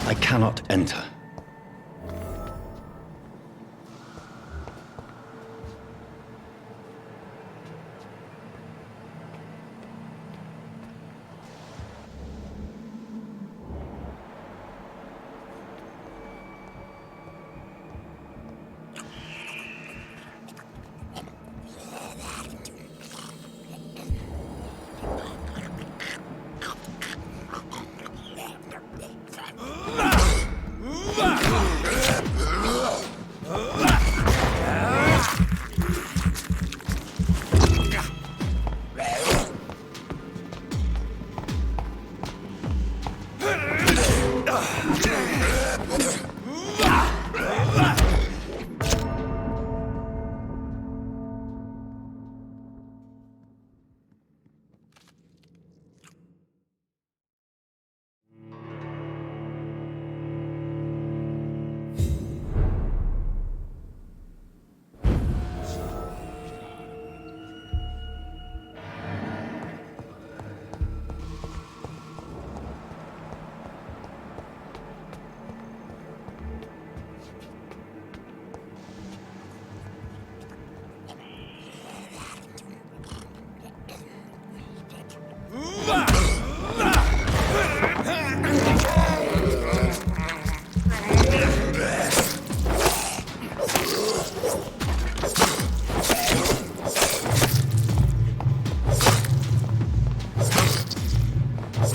I cannot enter.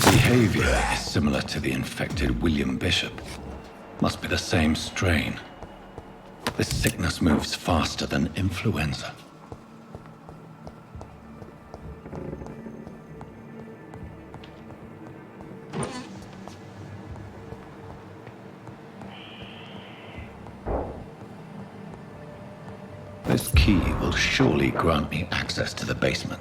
Behavior is similar to the infected William Bishop. Must be the same strain. This sickness moves faster than influenza. This key will surely grant me access to the basement.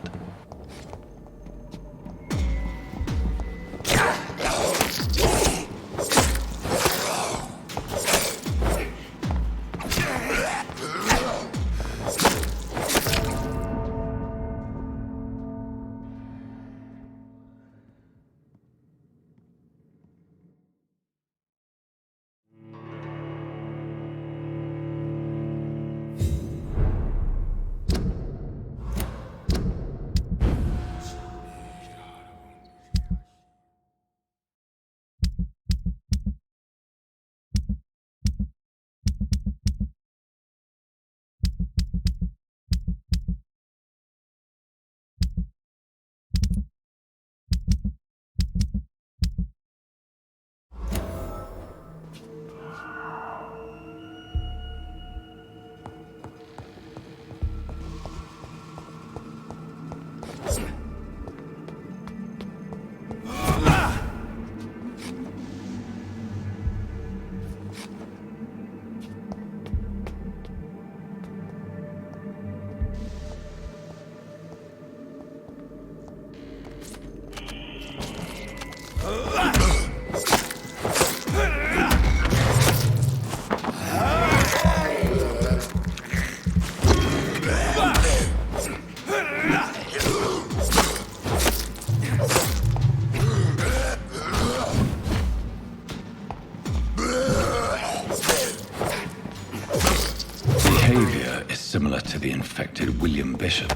Behavior is similar to the infected William Bishop.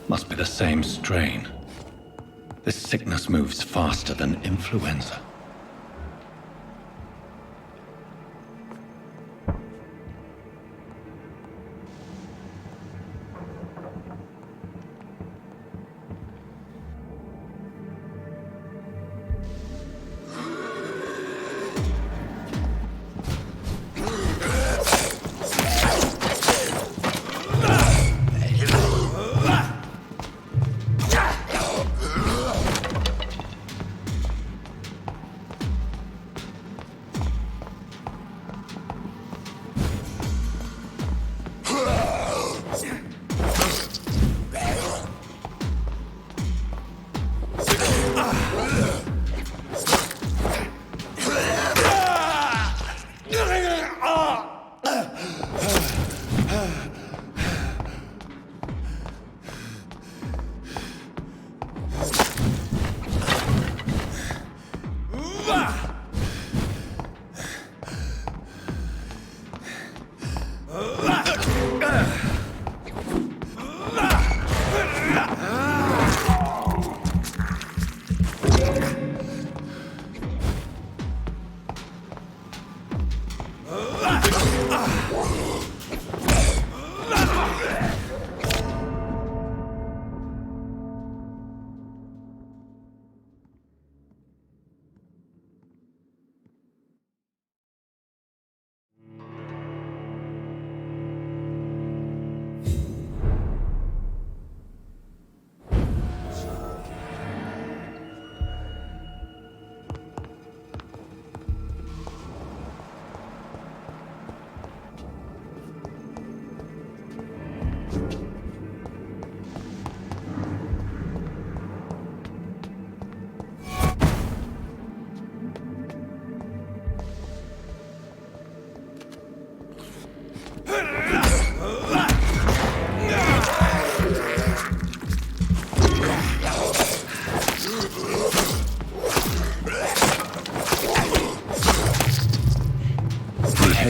Must be the same strain. This sickness moves faster than influenza.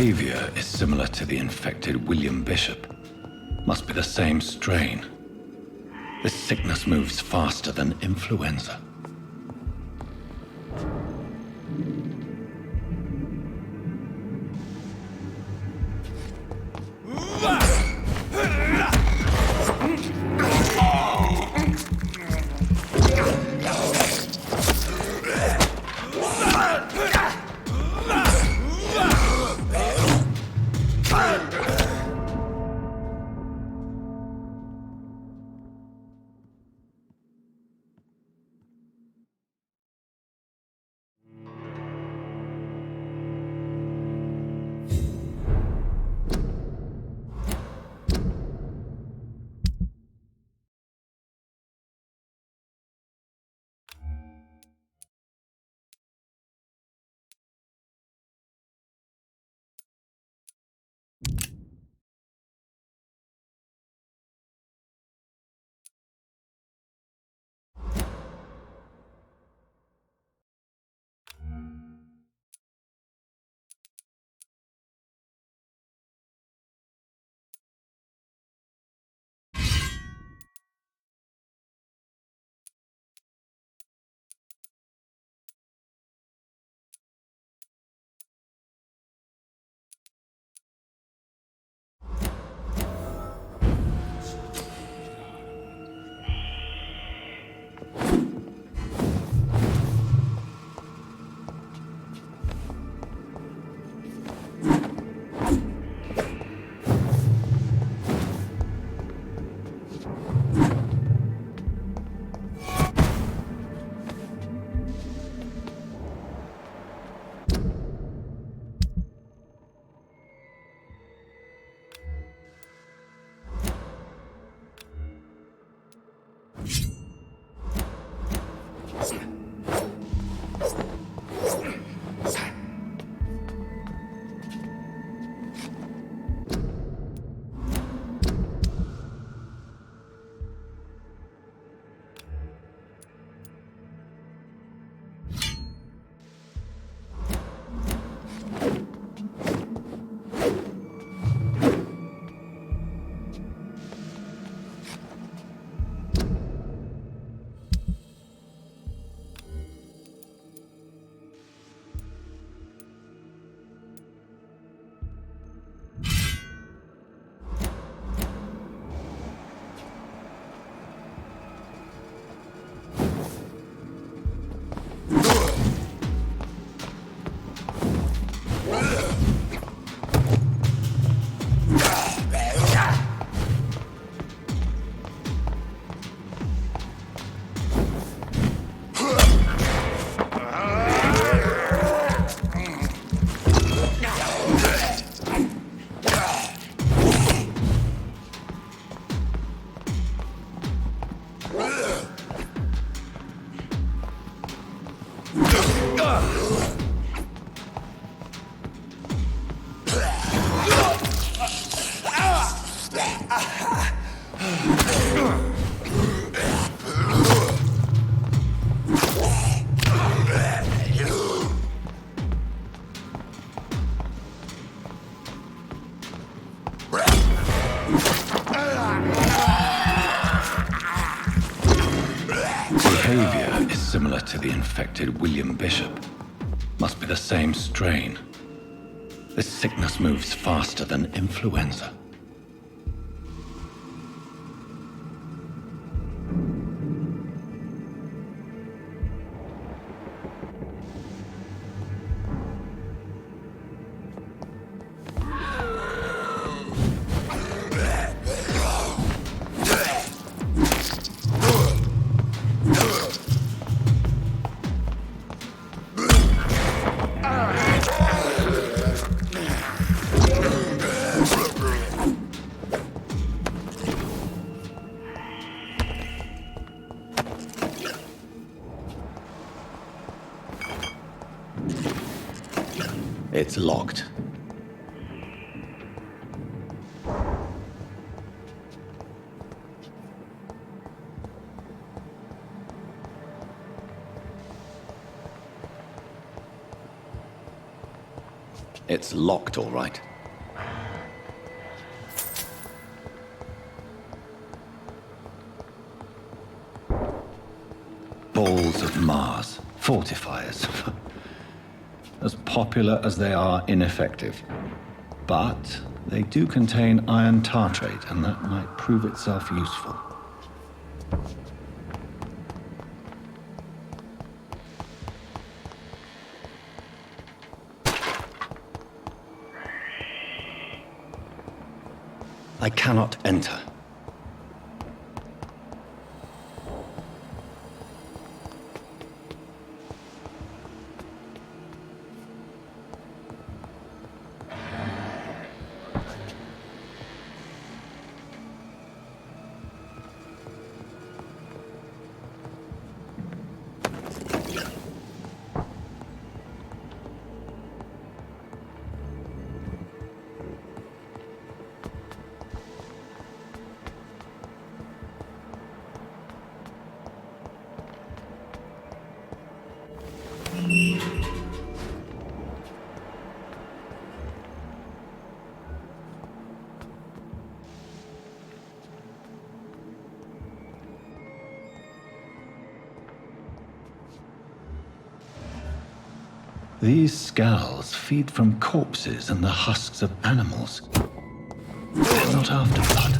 Behavior is similar to the infected William Bishop. Must be the same strain. This sickness moves faster than influenza. Behavior is similar to the infected William Bishop. Must be the same strain. This sickness moves faster than influenza. It's locked. It's locked, all right. Balls of Mars, fortifiers. As popular as they are ineffective. But they do contain iron tartrate, and that might prove itself useful. I cannot enter. These skulls feed from corpses and the husks of animals. They're not after blood.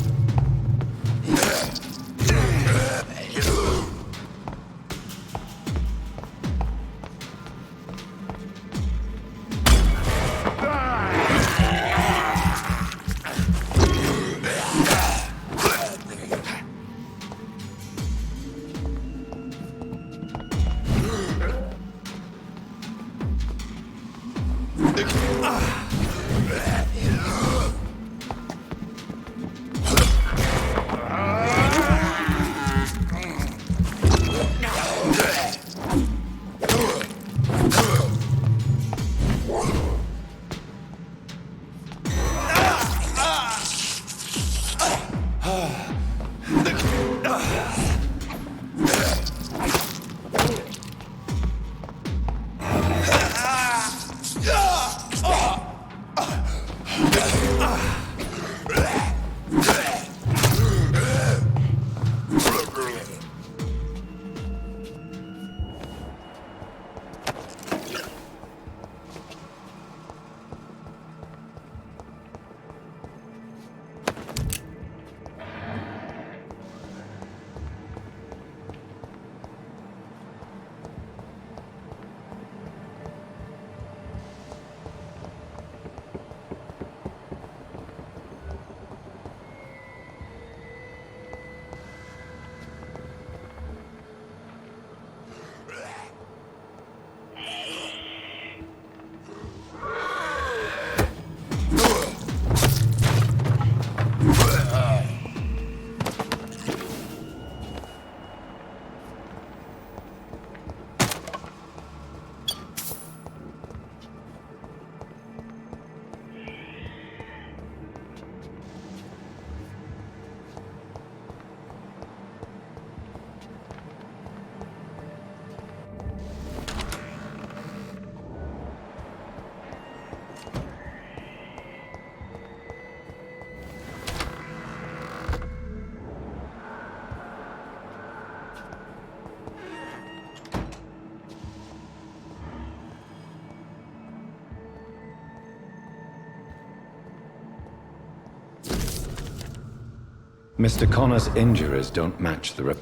Mr. Connor's injuries don't match the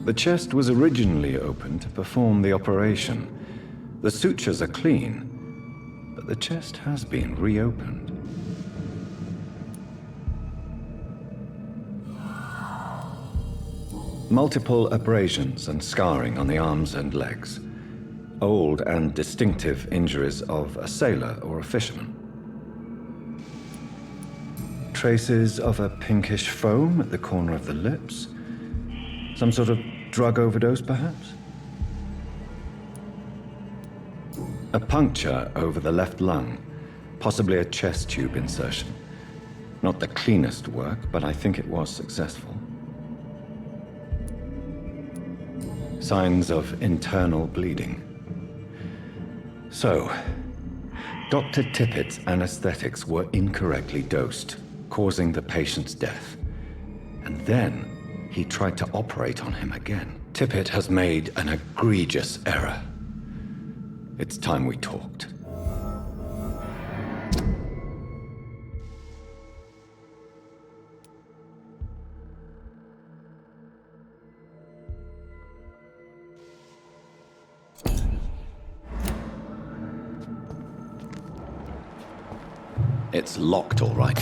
The chest was originally open to perform the operation. The sutures are clean, but the chest has been reopened. Multiple abrasions and scarring on the arms and legs. Old and distinctive injuries of a sailor or a fisherman. Traces of a pinkish foam at the corner of the lips. Some sort of drug overdose, perhaps? A puncture over the left lung, possibly a chest tube insertion. Not the cleanest work, but I think it was successful. Signs of internal bleeding. So, Dr. Tippett's anesthetics were incorrectly dosed, causing the patient's death. And then he tried to operate on him again. Tippett has made an egregious error. It's time we talked. It's locked, all right.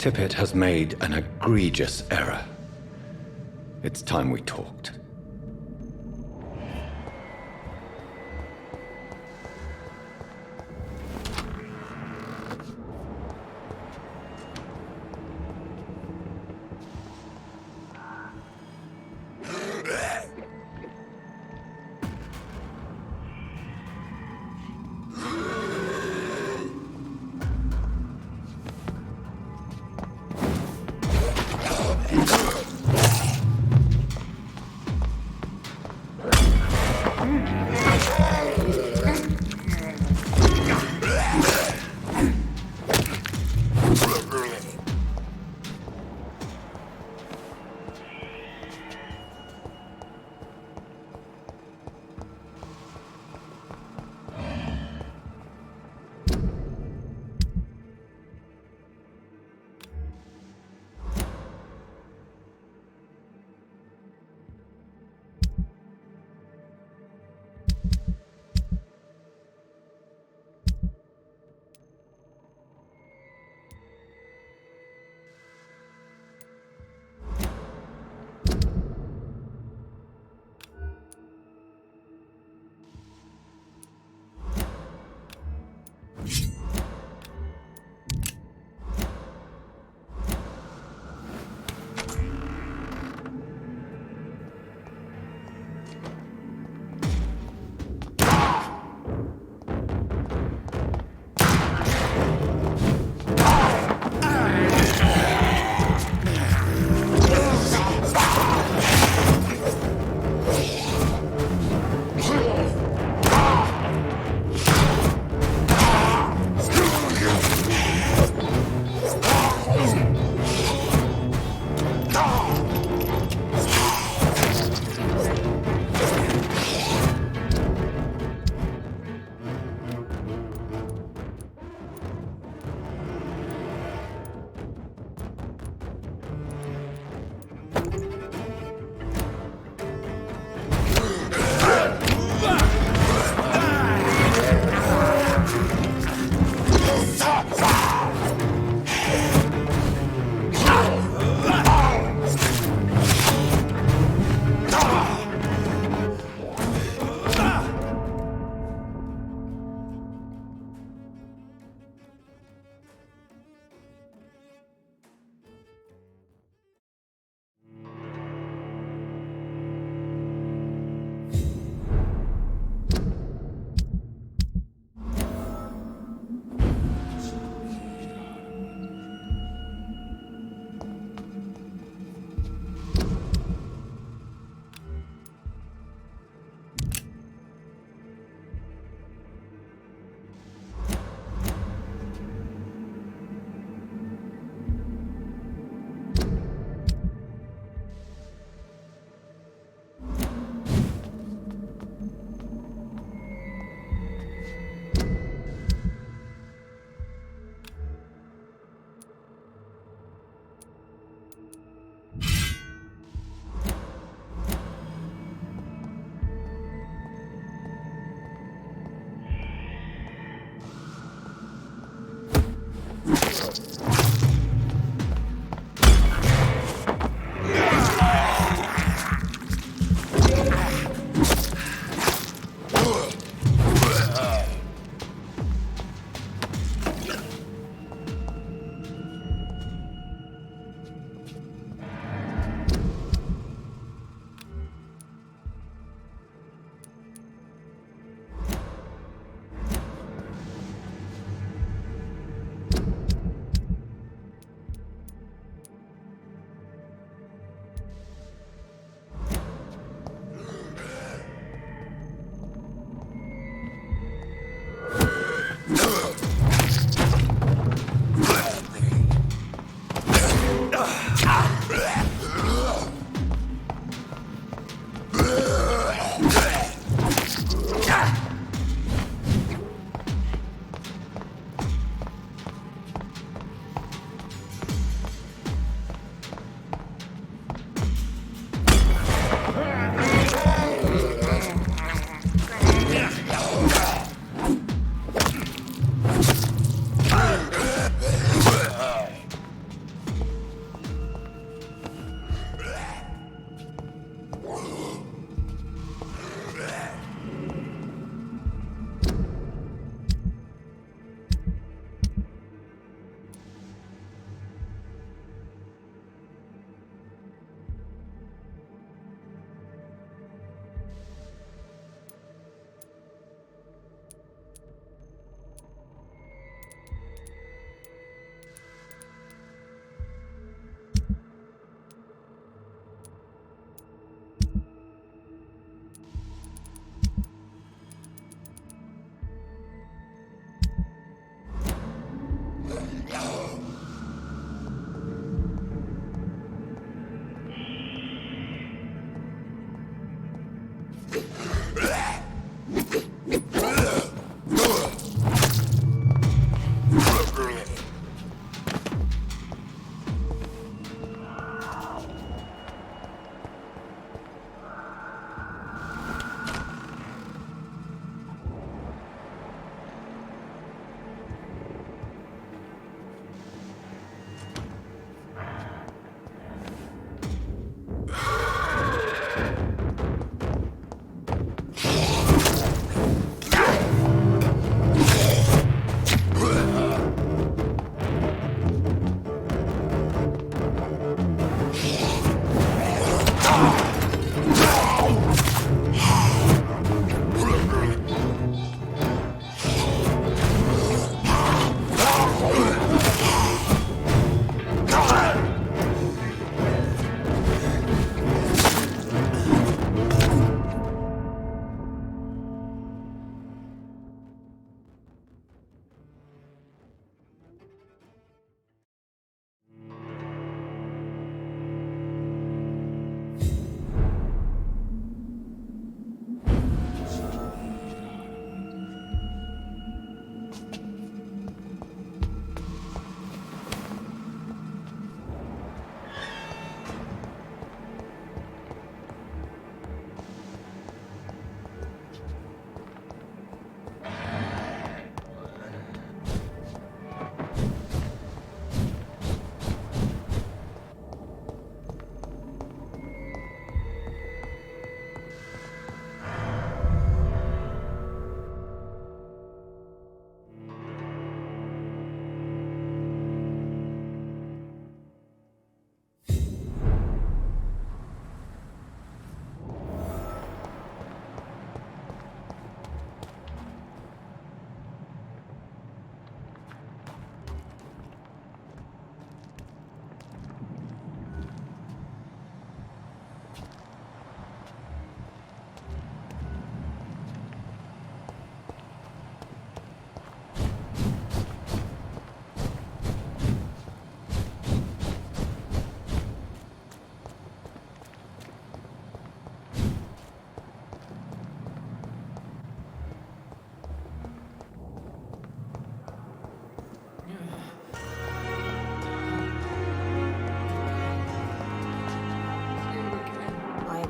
Tippett has made an egregious error. It's time we talked.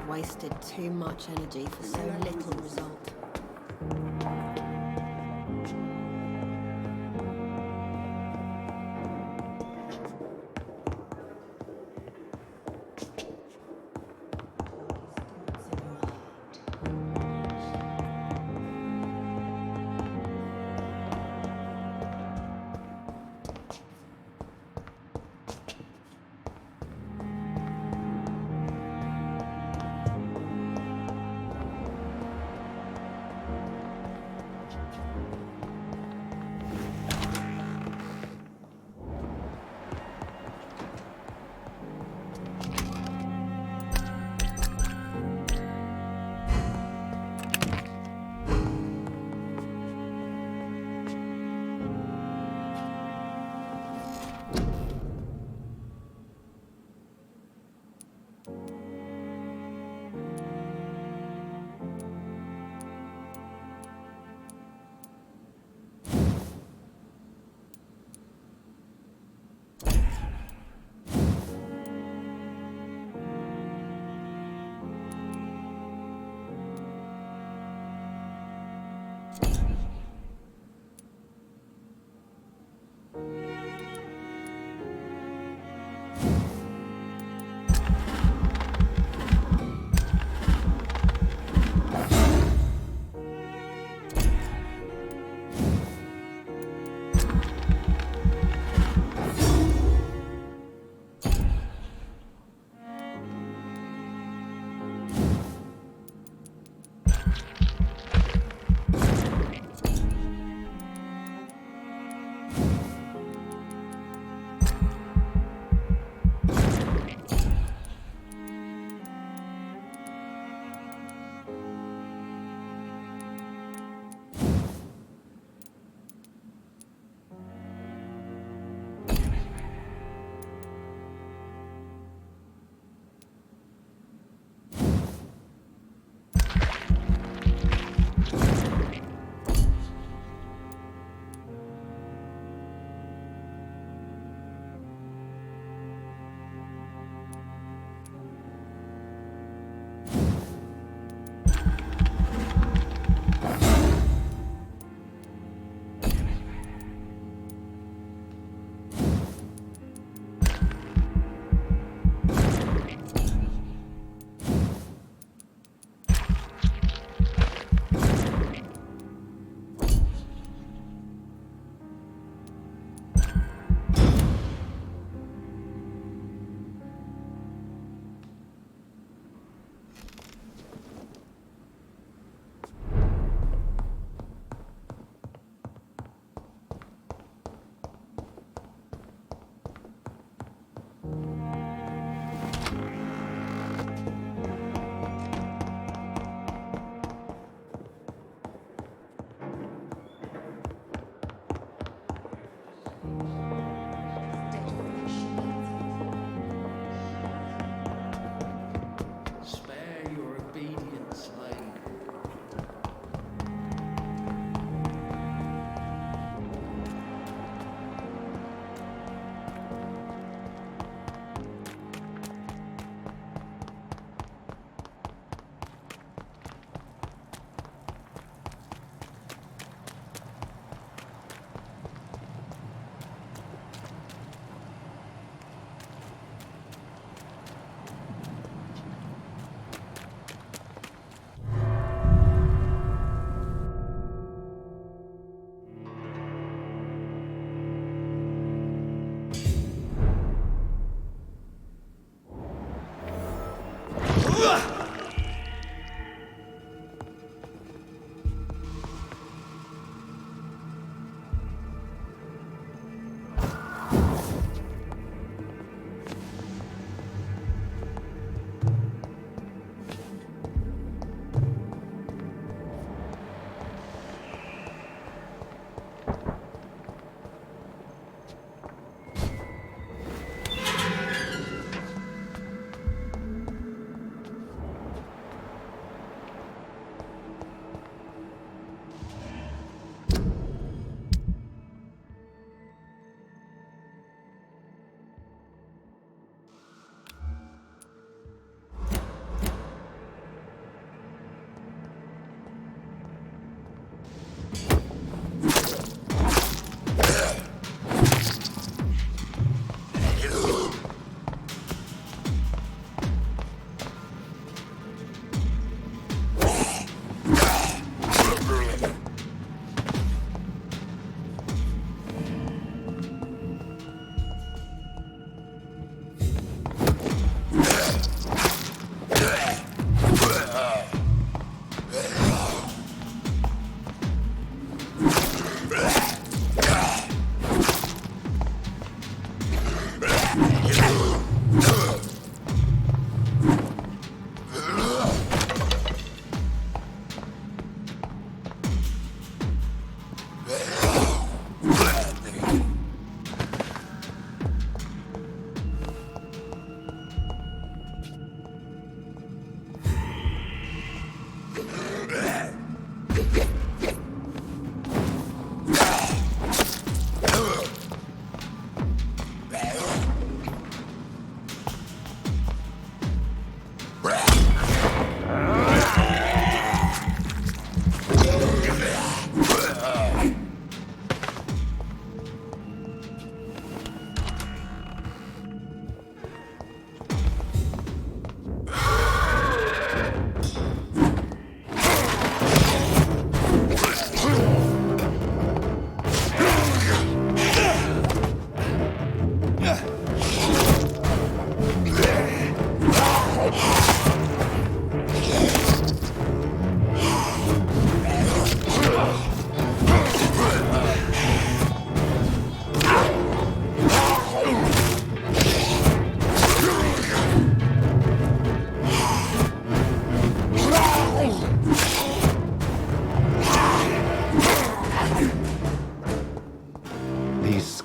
Wasted too much energy for so little result.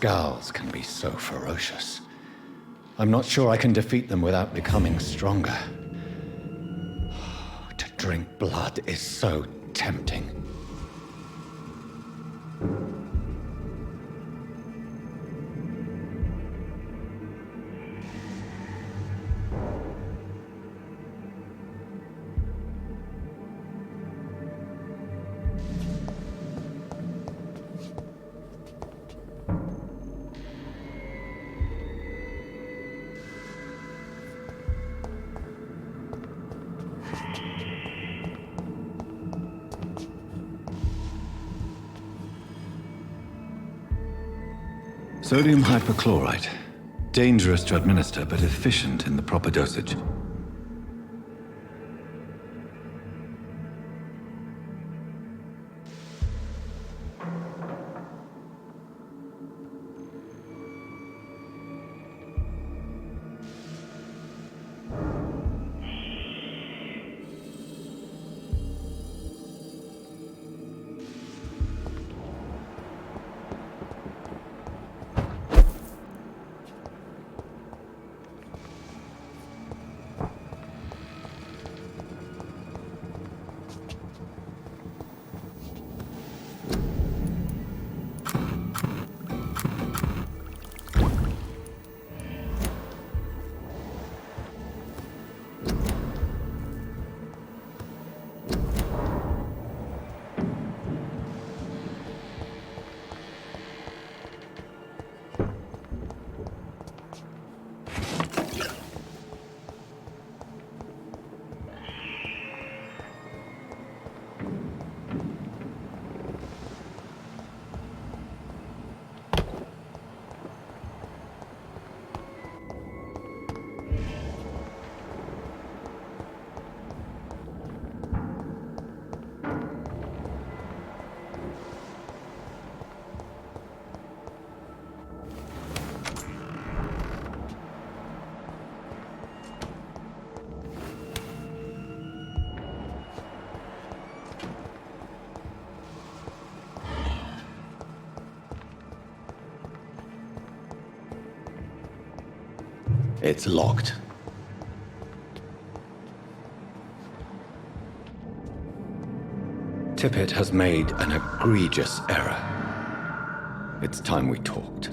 Skulls can be so ferocious. I'm not sure I can defeat them without becoming stronger. To drink blood is so tempting. Sodium hypochlorite. Dangerous to administer, but efficient in the proper dosage. It's locked. Tippett has made an egregious error. It's time we talked.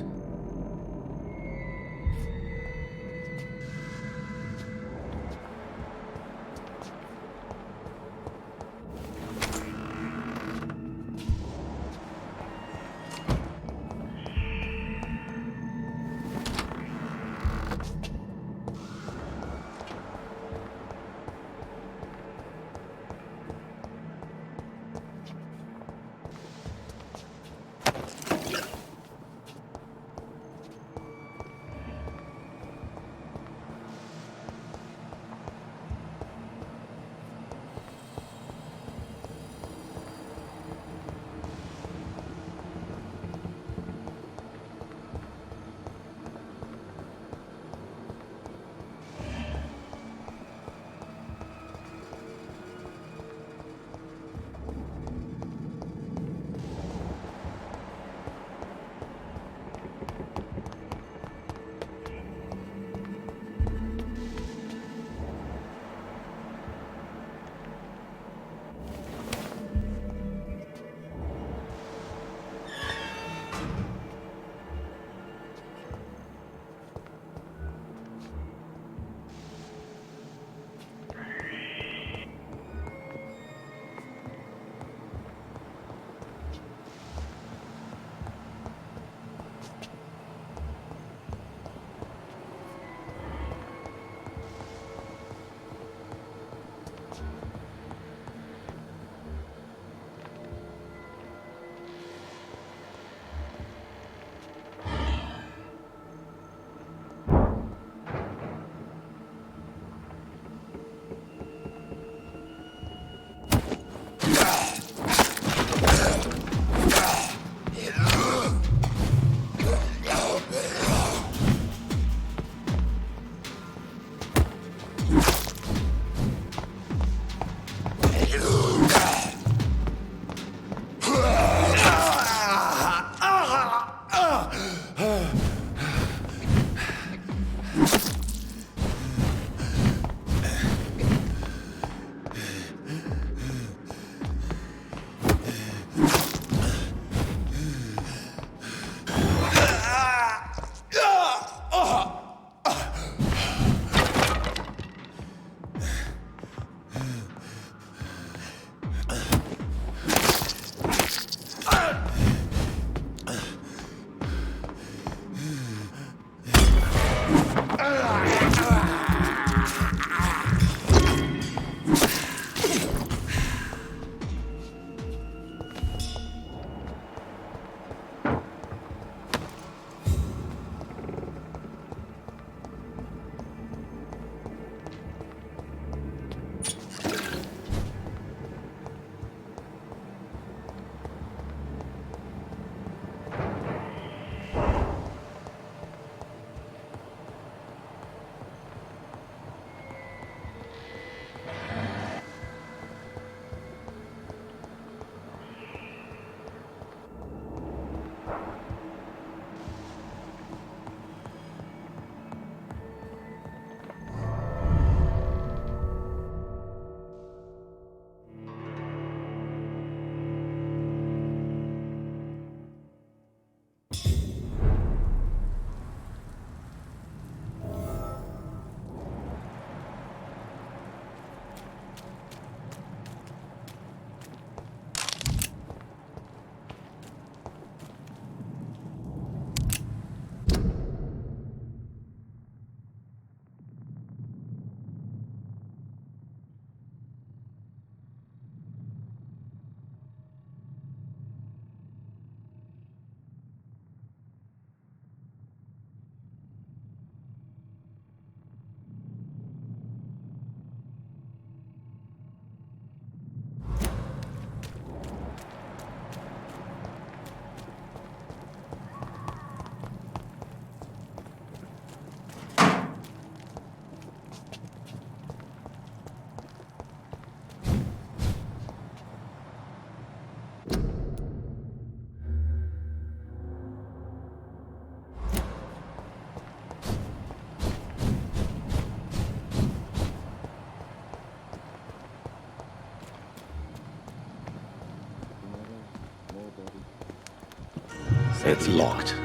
It's locked.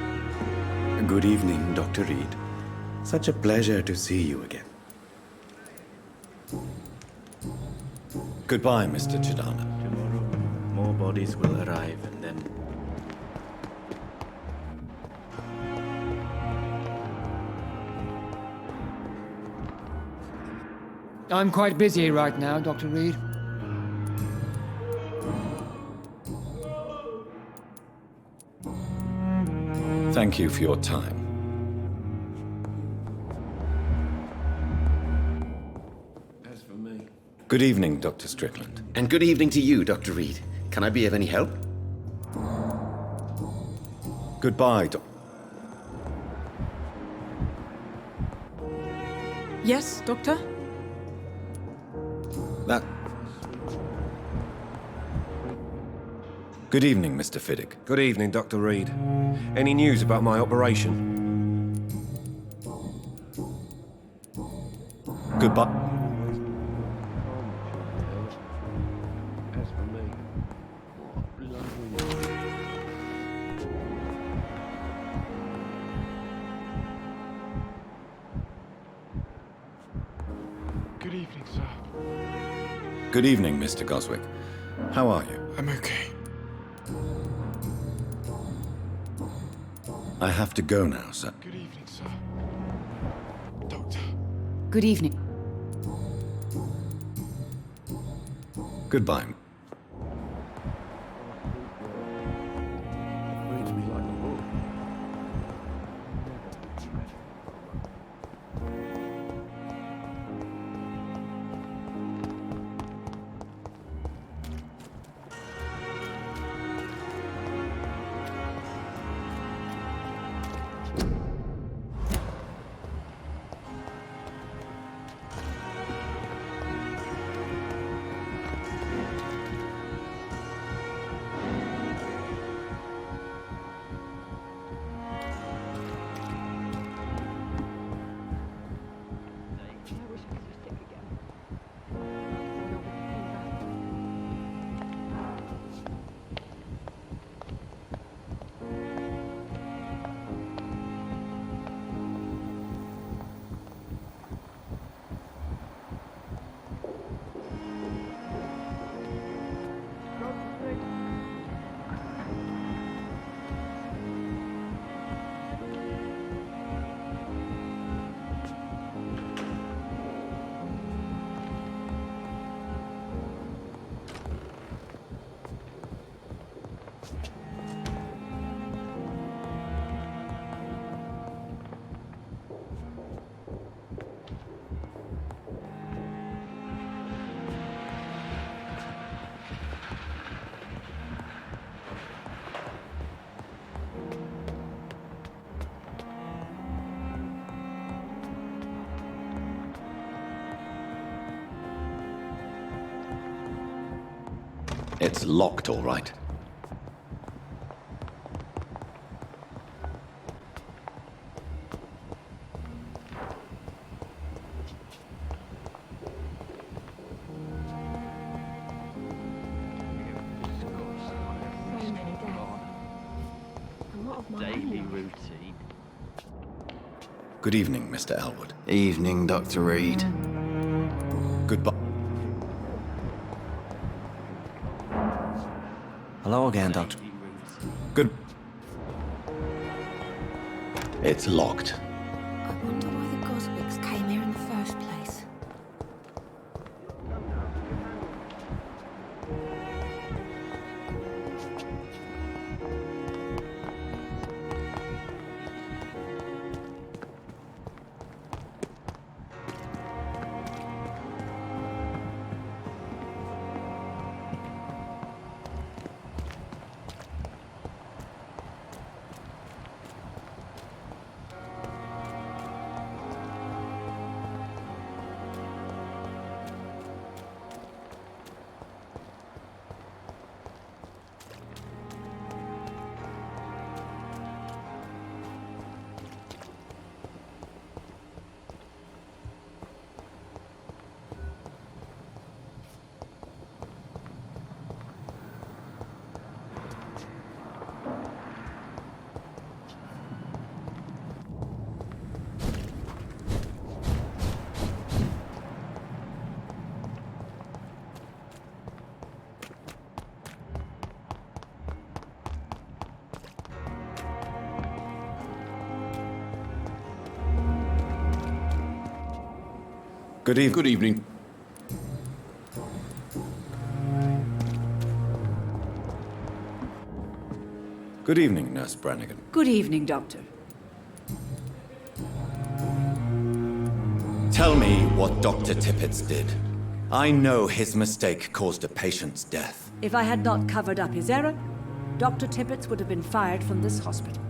Good evening, Dr. Reed. Such a pleasure to see you again. Goodbye, Mr. Chidana. Tomorrow, more bodies will arrive, and then... I'm quite busy right now, Dr. Reed. Thank you for your time. As for me, Good evening, Dr. Strickland. And good evening to you, Dr. Reed. Can I be of any help? Goodbye, Yes, Doctor? That... Good evening, Mr. Fiddick. good evening, Dr. Reed. Any news about my operation? Goodbye. As for me, Good evening, sir. Good evening, Mr. Goswick. How are you? I'm okay. I have to go now, sir. Good evening, sir. Doctor. Good evening. Goodbye. reads me like a book. It's locked, all right. So many deaths. A lot of my Daily own. routine. Good evening, Mr. Elwood. Evening, Dr. Reed. Goodbye. Hello again, Doctor. Good... It's locked. I wonder why the Goswicks came here in the first place. Good evening. Good evening. Good evening, Nurse Brannigan. Good evening, Doctor. Tell me what Dr. Tippett did. I know his mistake caused a patient's death. If I had not covered up his error, Dr. Tippett would have been fired from this hospital.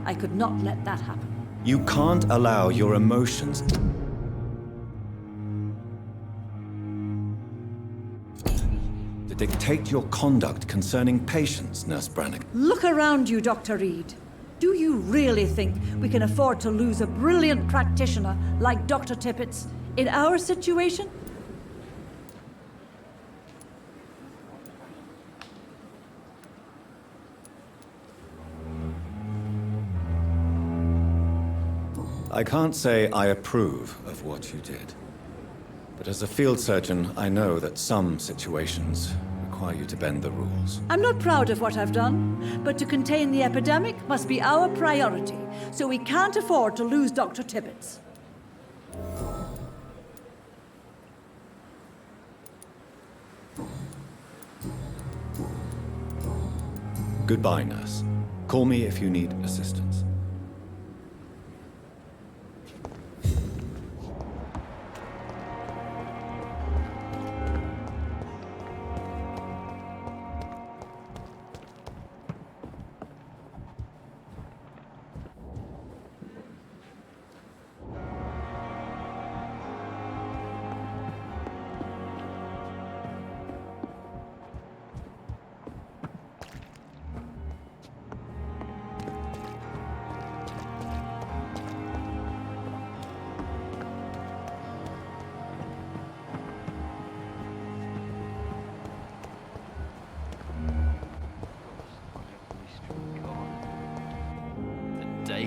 I could not let that happen. You can't allow your emotions to dictate your conduct concerning patients, Nurse Brannigan. Look around you, Dr. Reed. Do you really think we can afford to lose a brilliant practitioner like Dr. Tippett's in our situation? I can't say I approve of what you did. But as a field surgeon, I know that some situations require you to bend the rules. I'm not proud of what I've done, but to contain the epidemic must be our priority, so we can't afford to lose Dr. Tippett. Goodbye, nurse. Call me if you need assistance.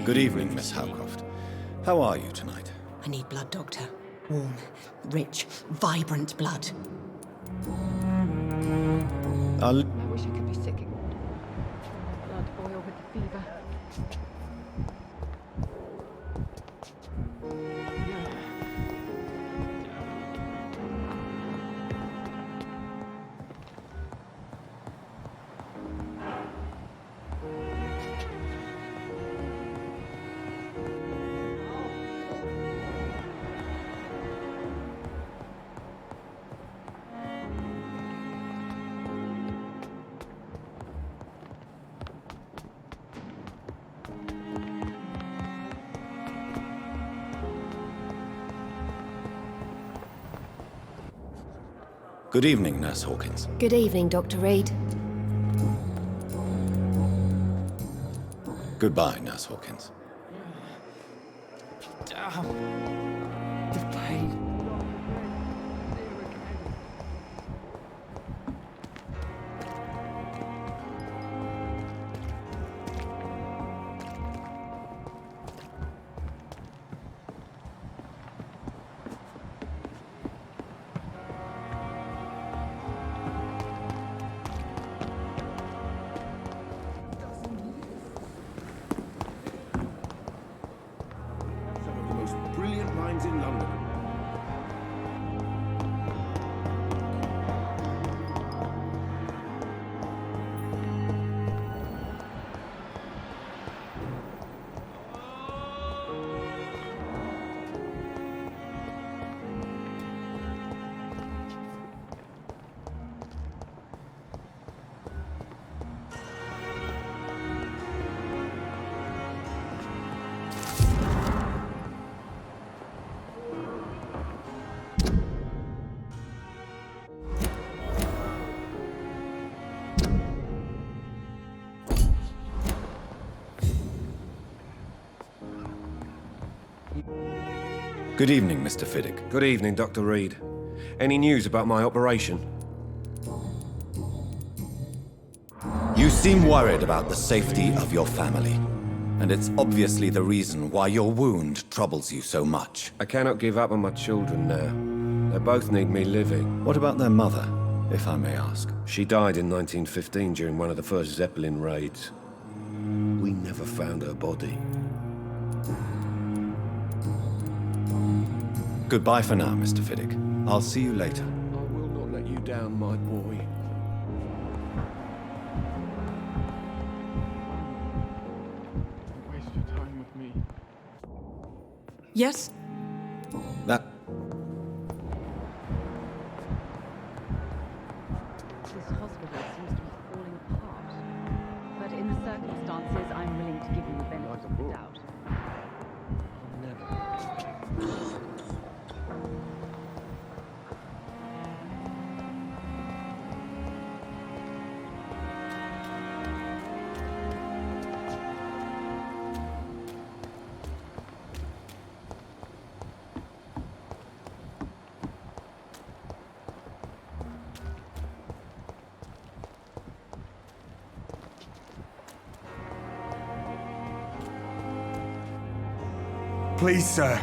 Good evening, Miss Howcroft. How are you tonight? I need blood, Doctor. Warm, rich, vibrant blood. I wish I could be sick again. Blood boil with the fever. Good evening, Nurse Hawkins. Good evening, Dr. Reed. Goodbye, Nurse Hawkins. The pain. Some of the most brilliant minds in London. Good evening, Mr. Fiddick. Good evening, Dr. Reed. Any news about my operation? You seem worried about the safety of your family. And it's obviously the reason why your wound troubles you so much. I cannot give up on my children now. They both need me living. What about their mother, if I may ask? She died in 1915 during one of the first Zeppelin raids. We never found her body. Goodbye for now, Mr. Fiddick. I'll see you later. I will not let you down, my boy. Don't waste your time with me. Yes? That... This hospital seems to be falling apart. But in the circumstances, I'm willing to give you the benefit of the doubt. Please, sir.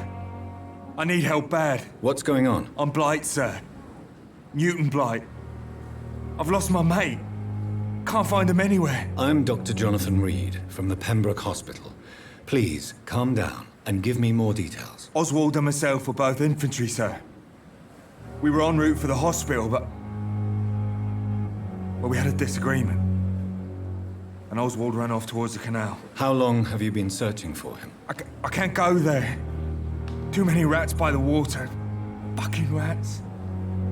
I need help bad. What's going on? I'm Blight, sir. Newton Blight. I've lost my mate. Can't find him anywhere. I'm Dr. Jonathan Reed from the Pembroke Hospital. Please, calm down and give me more details. Oswald and myself were both infantry, sir. We were en route for the hospital, but... well, we had a disagreement. And Oswald ran off towards the canal. How long have you been searching for him? I can't go there. Too many rats by the water. Fucking rats.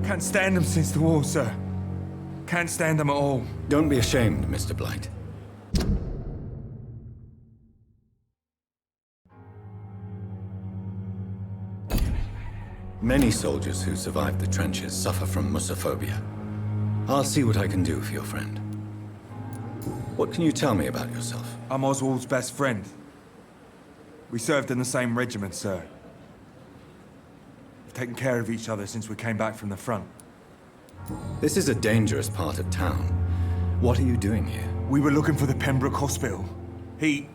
Can't stand them since the war, sir. Can't stand them at all. Don't be ashamed, Mr. Blight. Many soldiers who survived the trenches suffer from musophobia. I'll see what I can do for your friend. What can you tell me about yourself? I'm Oswald's best friend. We served in the same regiment, sir. We've taken care of each other since we came back from the front. This is a dangerous part of town. What are you doing here? We were looking for the Pembroke Hospital. We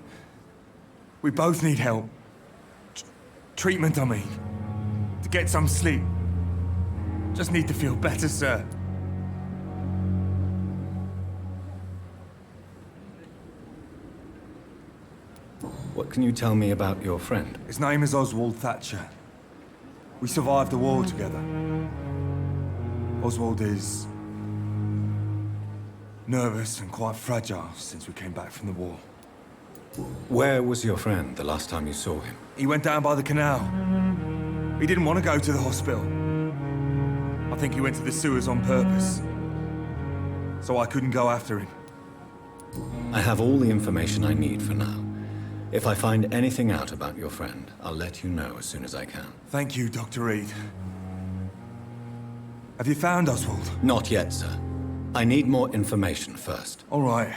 both need help. Treatment, I mean. To get some sleep. Just need to feel better, sir. What can you tell me about your friend? His name is Oswald Thatcher. We survived the war together. Oswald is... nervous and quite fragile since we came back from the war. Where was your friend the last time you saw him? He went down by the canal. He didn't want to go to the hospital. I think he went to the sewers on purpose. So I couldn't go after him. I have all the information I need for now. If I find anything out about your friend, I'll let you know as soon as I can. Thank you, Dr. Reed. Have you found Oswald? Not yet, sir. I need more information first. All right.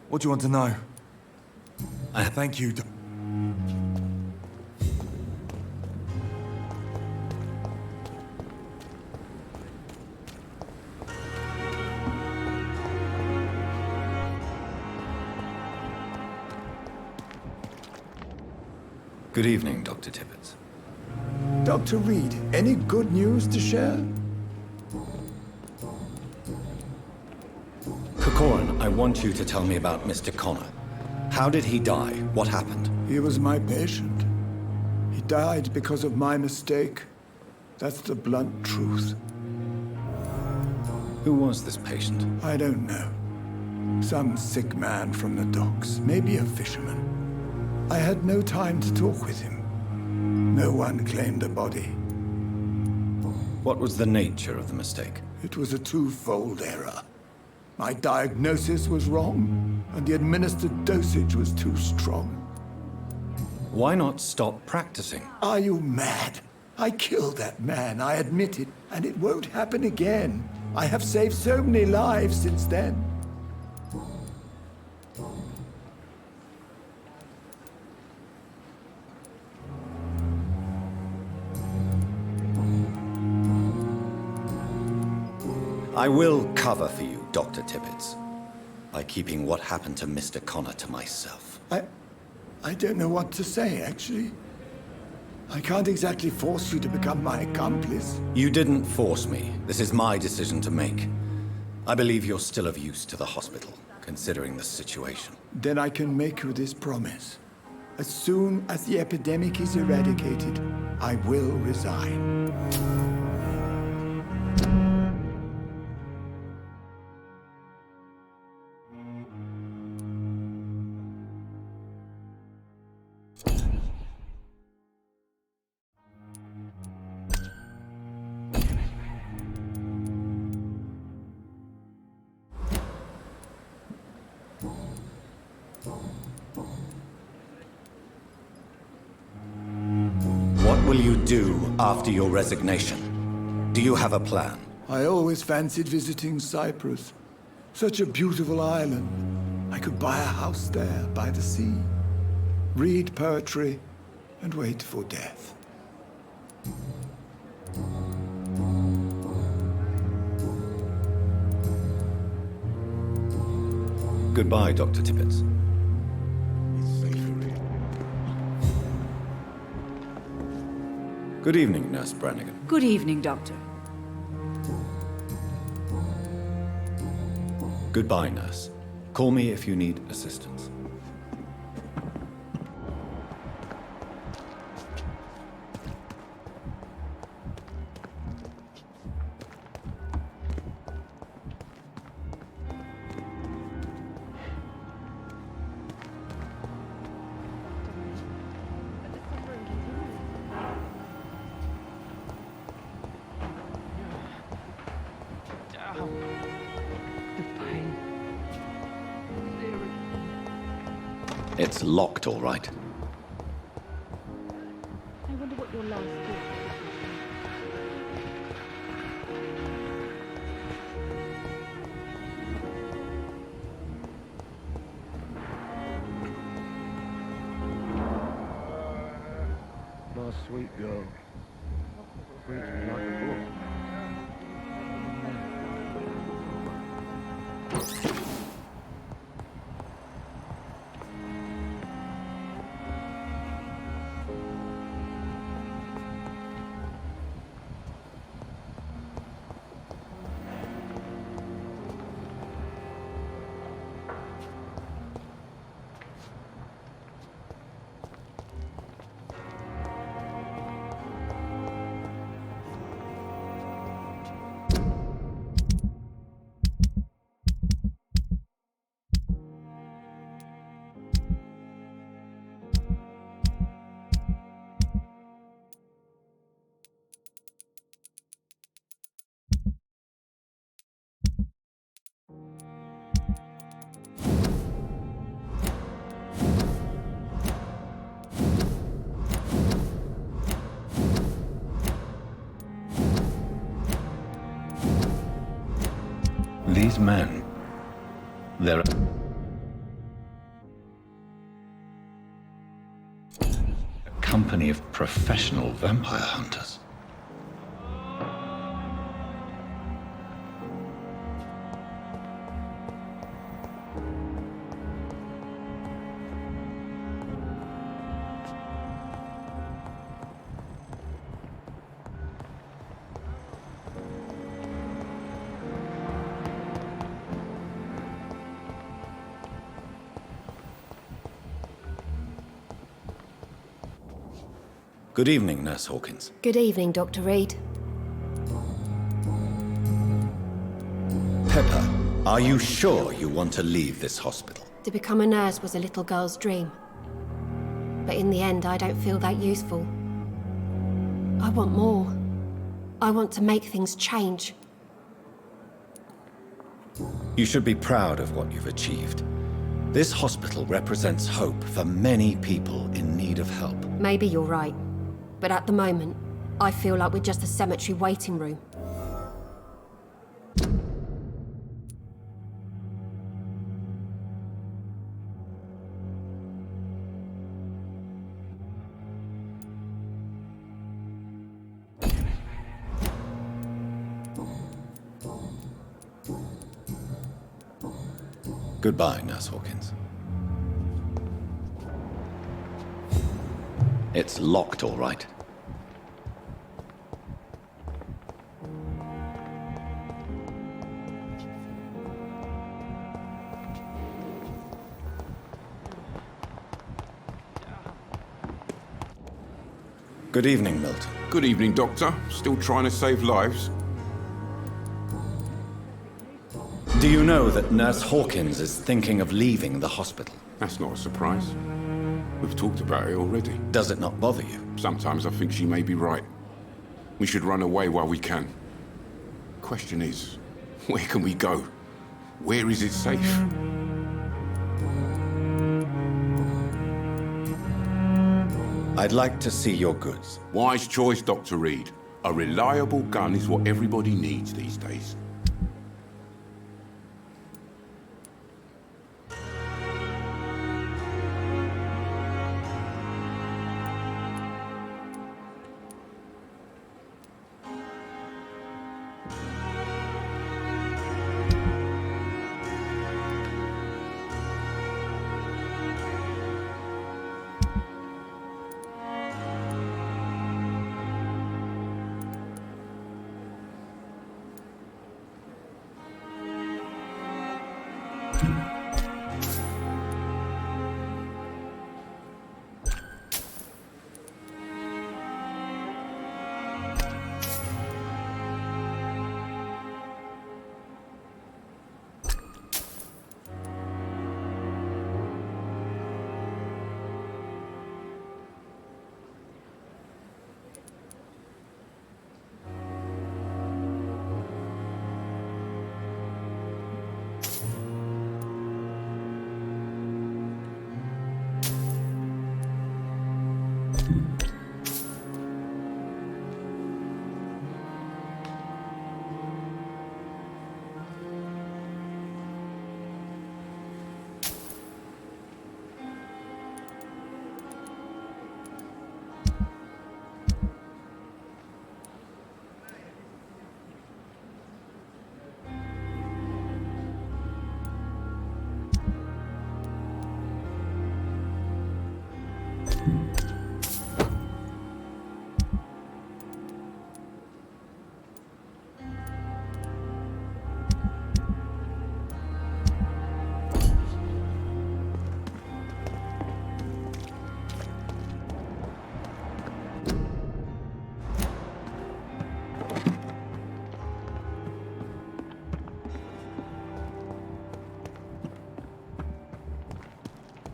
What do you want to know? Thank you, Good evening, Dr. Tibbets. Dr. Reed, any good news to share? Corcoran, I want you to tell me about Mr. Connor. How did he die? What happened? He was my patient. He died because of my mistake. That's the blunt truth. Who was this patient? I don't know. Some sick man from the docks, maybe a fisherman. I had no time to talk with him. No one claimed a body. What was the nature of the mistake? It was a twofold error. My diagnosis was wrong, and the administered dosage was too strong. Why not stop practicing? Are you mad? I killed that man, I admit it, and it won't happen again. I have saved so many lives since then. I will cover for you, Dr. Tibbets, by keeping what happened to Mr. Connor to myself. I don't know what to say, actually. I can't exactly force you to become my accomplice. You didn't force me. This is my decision to make. I believe you're still of use to the hospital, considering the situation. Then I can make you this promise. As soon as the epidemic is eradicated, I will resign. What will you do after your resignation? Do you have a plan? I always fancied visiting Cyprus. Such a beautiful island. I could buy a house there by the sea, read poetry, and wait for death. Goodbye, Dr. Tippett. Good evening, Nurse Brannigan. Good evening, Doctor. Goodbye, Nurse. Call me if you need assistance. It's locked, all right. I wonder what your last thought My sweet girl. Reads me like a book. These men, they're a company of professional vampire hunters. Good evening, Nurse Hawkins. Good evening, Dr. Reed. Pepper, are you sure you want to leave this hospital? To become a nurse was a little girl's dream. But in the end, I don't feel that useful. I want more. I want to make things change. You should be proud of what you've achieved. This hospital represents hope for many people in need of help. Maybe you're right. But at the moment, I feel like we're just a cemetery waiting room. Goodbye, Nurse Hawkins. It's locked, all right. Good evening, Milton. Good evening, Doctor. Still trying to save lives? Do you know that Nurse Hawkins is thinking of leaving the hospital? That's not a surprise. We've talked about it already. Does it not bother you? Sometimes I think she may be right. We should run away while we can. Question is, where can we go? Where is it safe? I'd like to see your goods. Wise choice, Dr. Reed. A reliable gun is what everybody needs these days.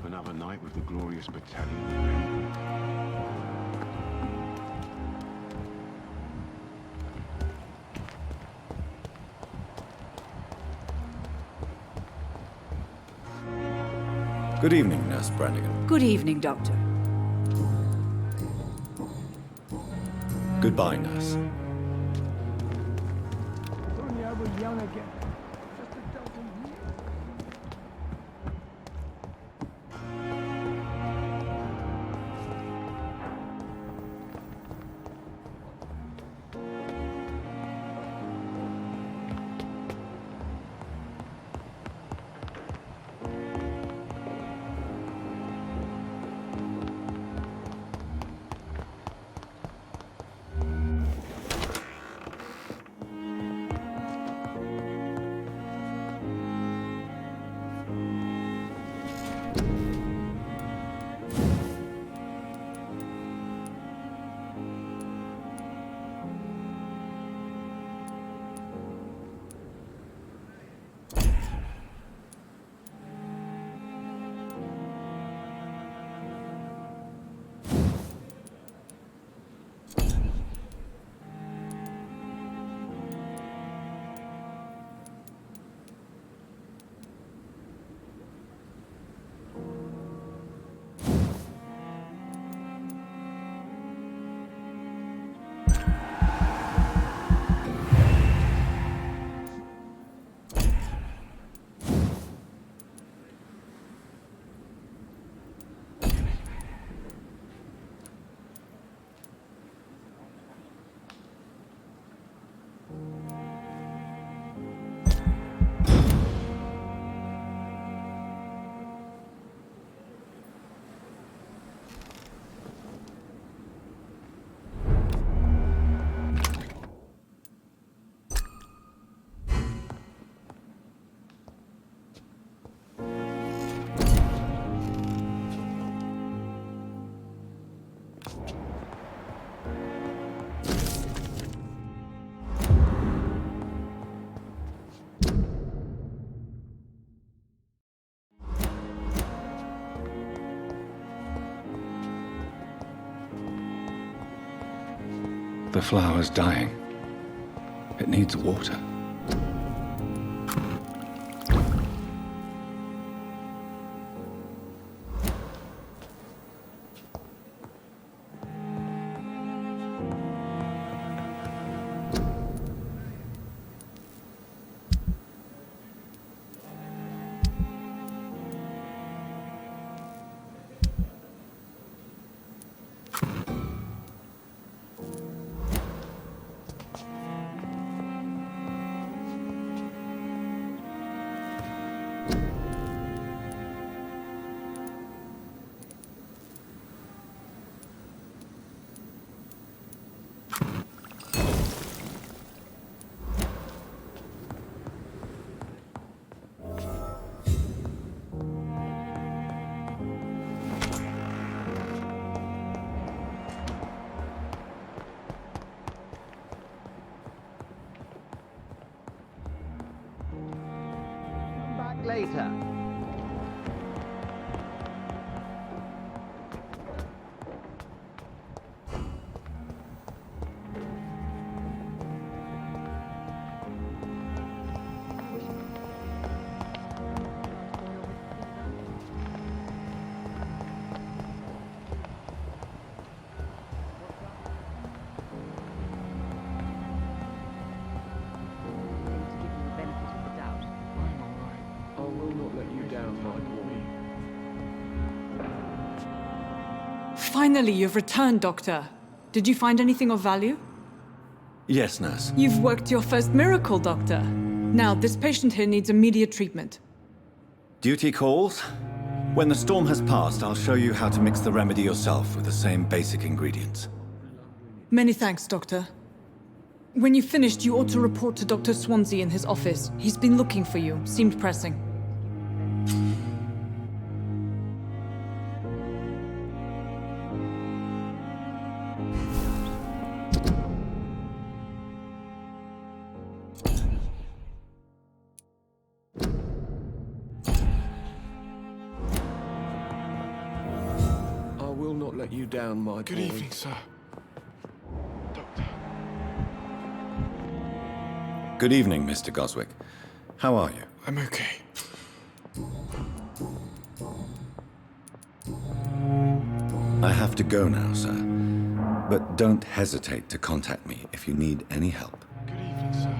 Another night with the glorious battalion. Good evening, Nurse Brannigan. Good evening, Doctor. Goodbye, Nurse. If only I was young again. Just a dozen years. The flower's dying. It needs water. Later. Finally, you've returned, Doctor. Did you find anything of value? Yes, nurse. You've worked your first miracle, Doctor. Now, this patient here needs immediate treatment. Duty calls. When the storm has passed, I'll show you how to mix the remedy yourself with the same basic ingredients. Many thanks, Doctor. When you've finished, you ought to report to Dr. Swansea in his office. He's been looking for you. Seemed pressing. Let you down, my boy. Good evening, sir. Doctor. Good evening, Mr. Goswick. How are you? I'm okay. I have to go now, sir. But don't hesitate to contact me if you need any help. Good evening, sir.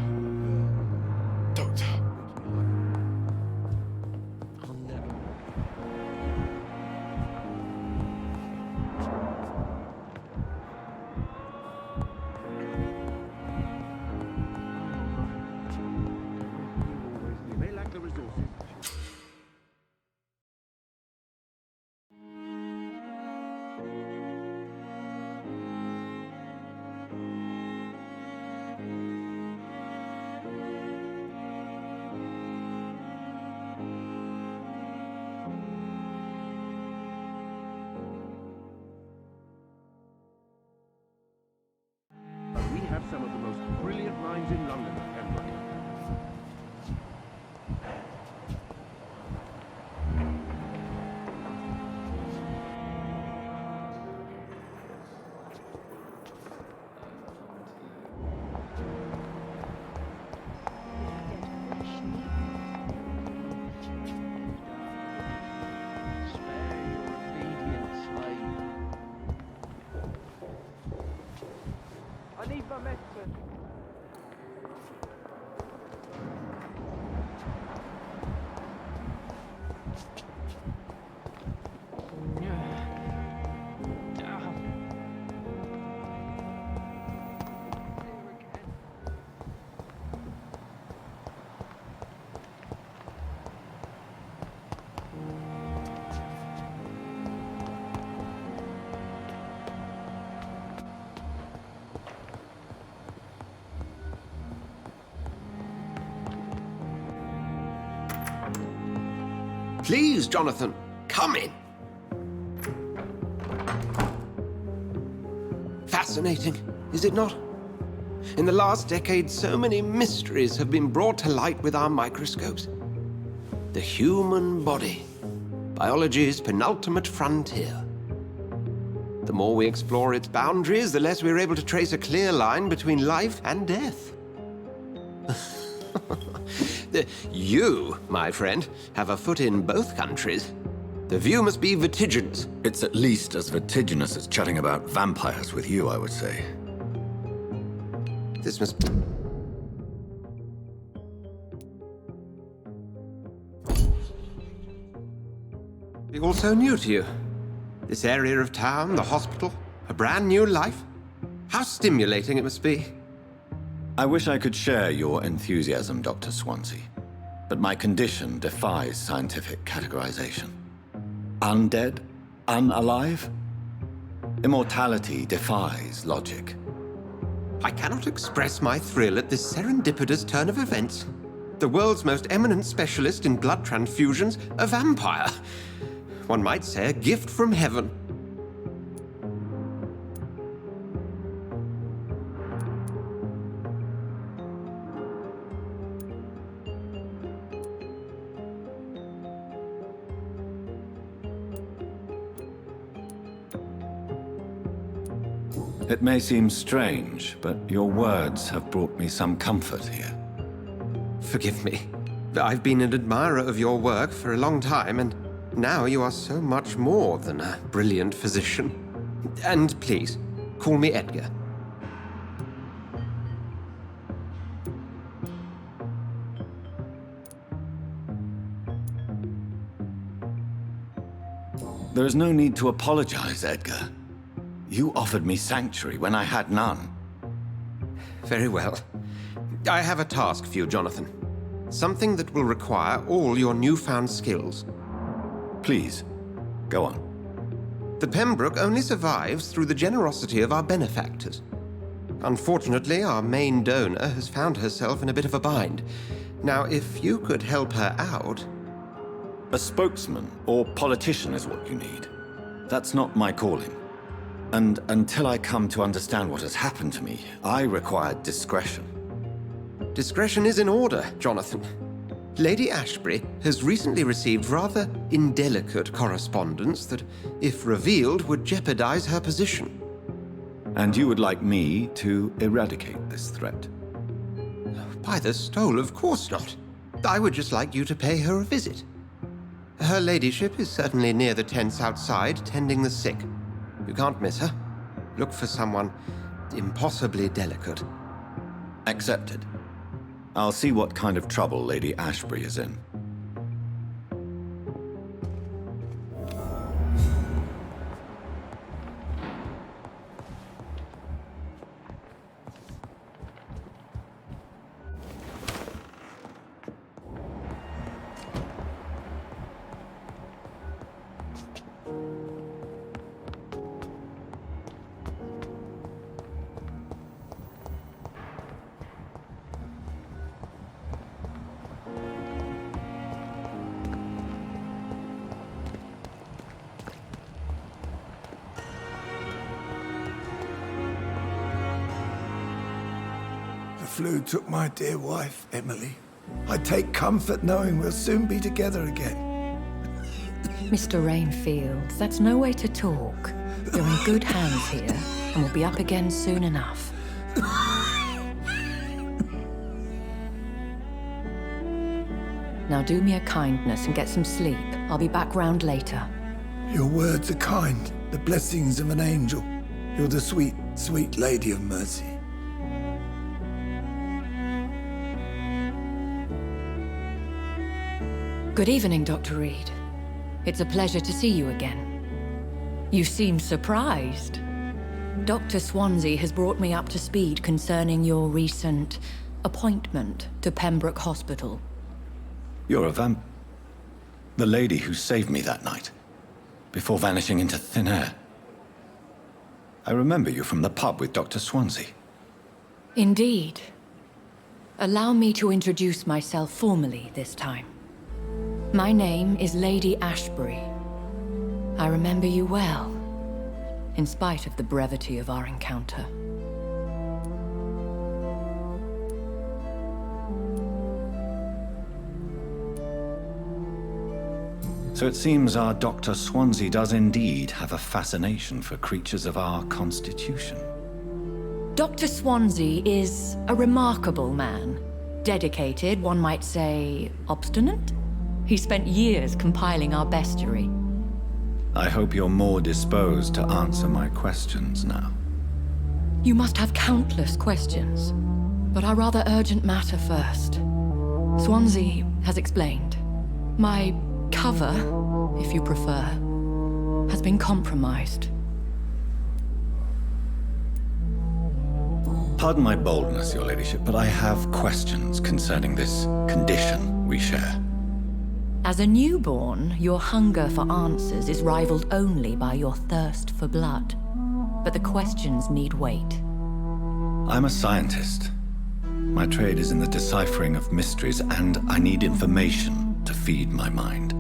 Doctor. We have some of the most brilliant minds in London at Pembroke. I need my medicine. Please, Jonathan, come in. Fascinating, is it not? In the last decade, so many mysteries have been brought to light with our microscopes. The human body, biology's penultimate frontier. The more we explore its boundaries, the less we're able to trace a clear line between life and death. You, my friend, have a foot in both countries. The view must be vertiginous. It's at least as vertiginous as chatting about vampires with you, I would say. This must... be all so new to you. This area of town, the hospital, a brand new life. How stimulating it must be. I wish I could share your enthusiasm, Dr. Swansea, but my condition defies scientific categorization. Undead? Unalive? Immortality defies logic. I cannot express my thrill at this serendipitous turn of events. The world's most eminent specialist in blood transfusions, a vampire. One might say a gift from heaven. It may seem strange, but your words have brought me some comfort here. Forgive me. I've been an admirer of your work for a long time, and now you are so much more than a brilliant physician. And please, call me Edgar. There is no need to apologize, Edgar. You offered me sanctuary when I had none. Very well. I have a task for you, Jonathan. Something that will require all your newfound skills. Please, go on. The Pembroke only survives through the generosity of our benefactors. Unfortunately, our main donor has found herself in a bit of a bind. Now, if you could help her out... A spokesman or politician is what you need. That's not my calling. And until I come to understand what has happened to me, I require discretion. Discretion is in order, Jonathan. Lady Ashbury has recently received rather indelicate correspondence that, if revealed, would jeopardize her position. And you would like me to eradicate this threat? By the stole, of course not. I would just like you to pay her a visit. Her ladyship is certainly near the tents outside, tending the sick. You can't miss her. Look for someone impossibly delicate. Accepted. I'll see what kind of trouble Lady Ashbury is in. The flu took my dear wife, Emily. I take comfort knowing we'll soon be together again. Mr. Rainfield, that's no way to talk. You're in good hands here, and we'll be up again soon enough. Now do me a kindness and get some sleep. I'll be back round later. Your words are kind, the blessings of an angel. You're the sweet, sweet Lady of Mercy. Good evening, Dr. Reed. It's a pleasure to see you again. You seem surprised. Dr. Swansea has brought me up to speed concerning your recent appointment to Pembroke Hospital. You're a the lady who saved me that night, before vanishing into thin air. I remember you from the pub with Dr. Swansea. Indeed. Allow me to introduce myself formally this time. My name is Lady Ashbury. I remember you well, in spite of the brevity of our encounter. So it seems our Dr. Swansea does indeed have a fascination for creatures of our constitution. Dr. Swansea is a remarkable man. Dedicated, one might say, obstinate? He spent years compiling our bestiary. I hope you're more disposed to answer my questions now. You must have countless questions, but our rather urgent matter first. Swansea has explained. My cover, if you prefer, has been compromised. Pardon my boldness, Your Ladyship, but I have questions concerning this condition we share. As a newborn, your hunger for answers is rivaled only by your thirst for blood. But the questions need weight. I'm a scientist. My trade is in the deciphering of mysteries, and I need information to feed my mind.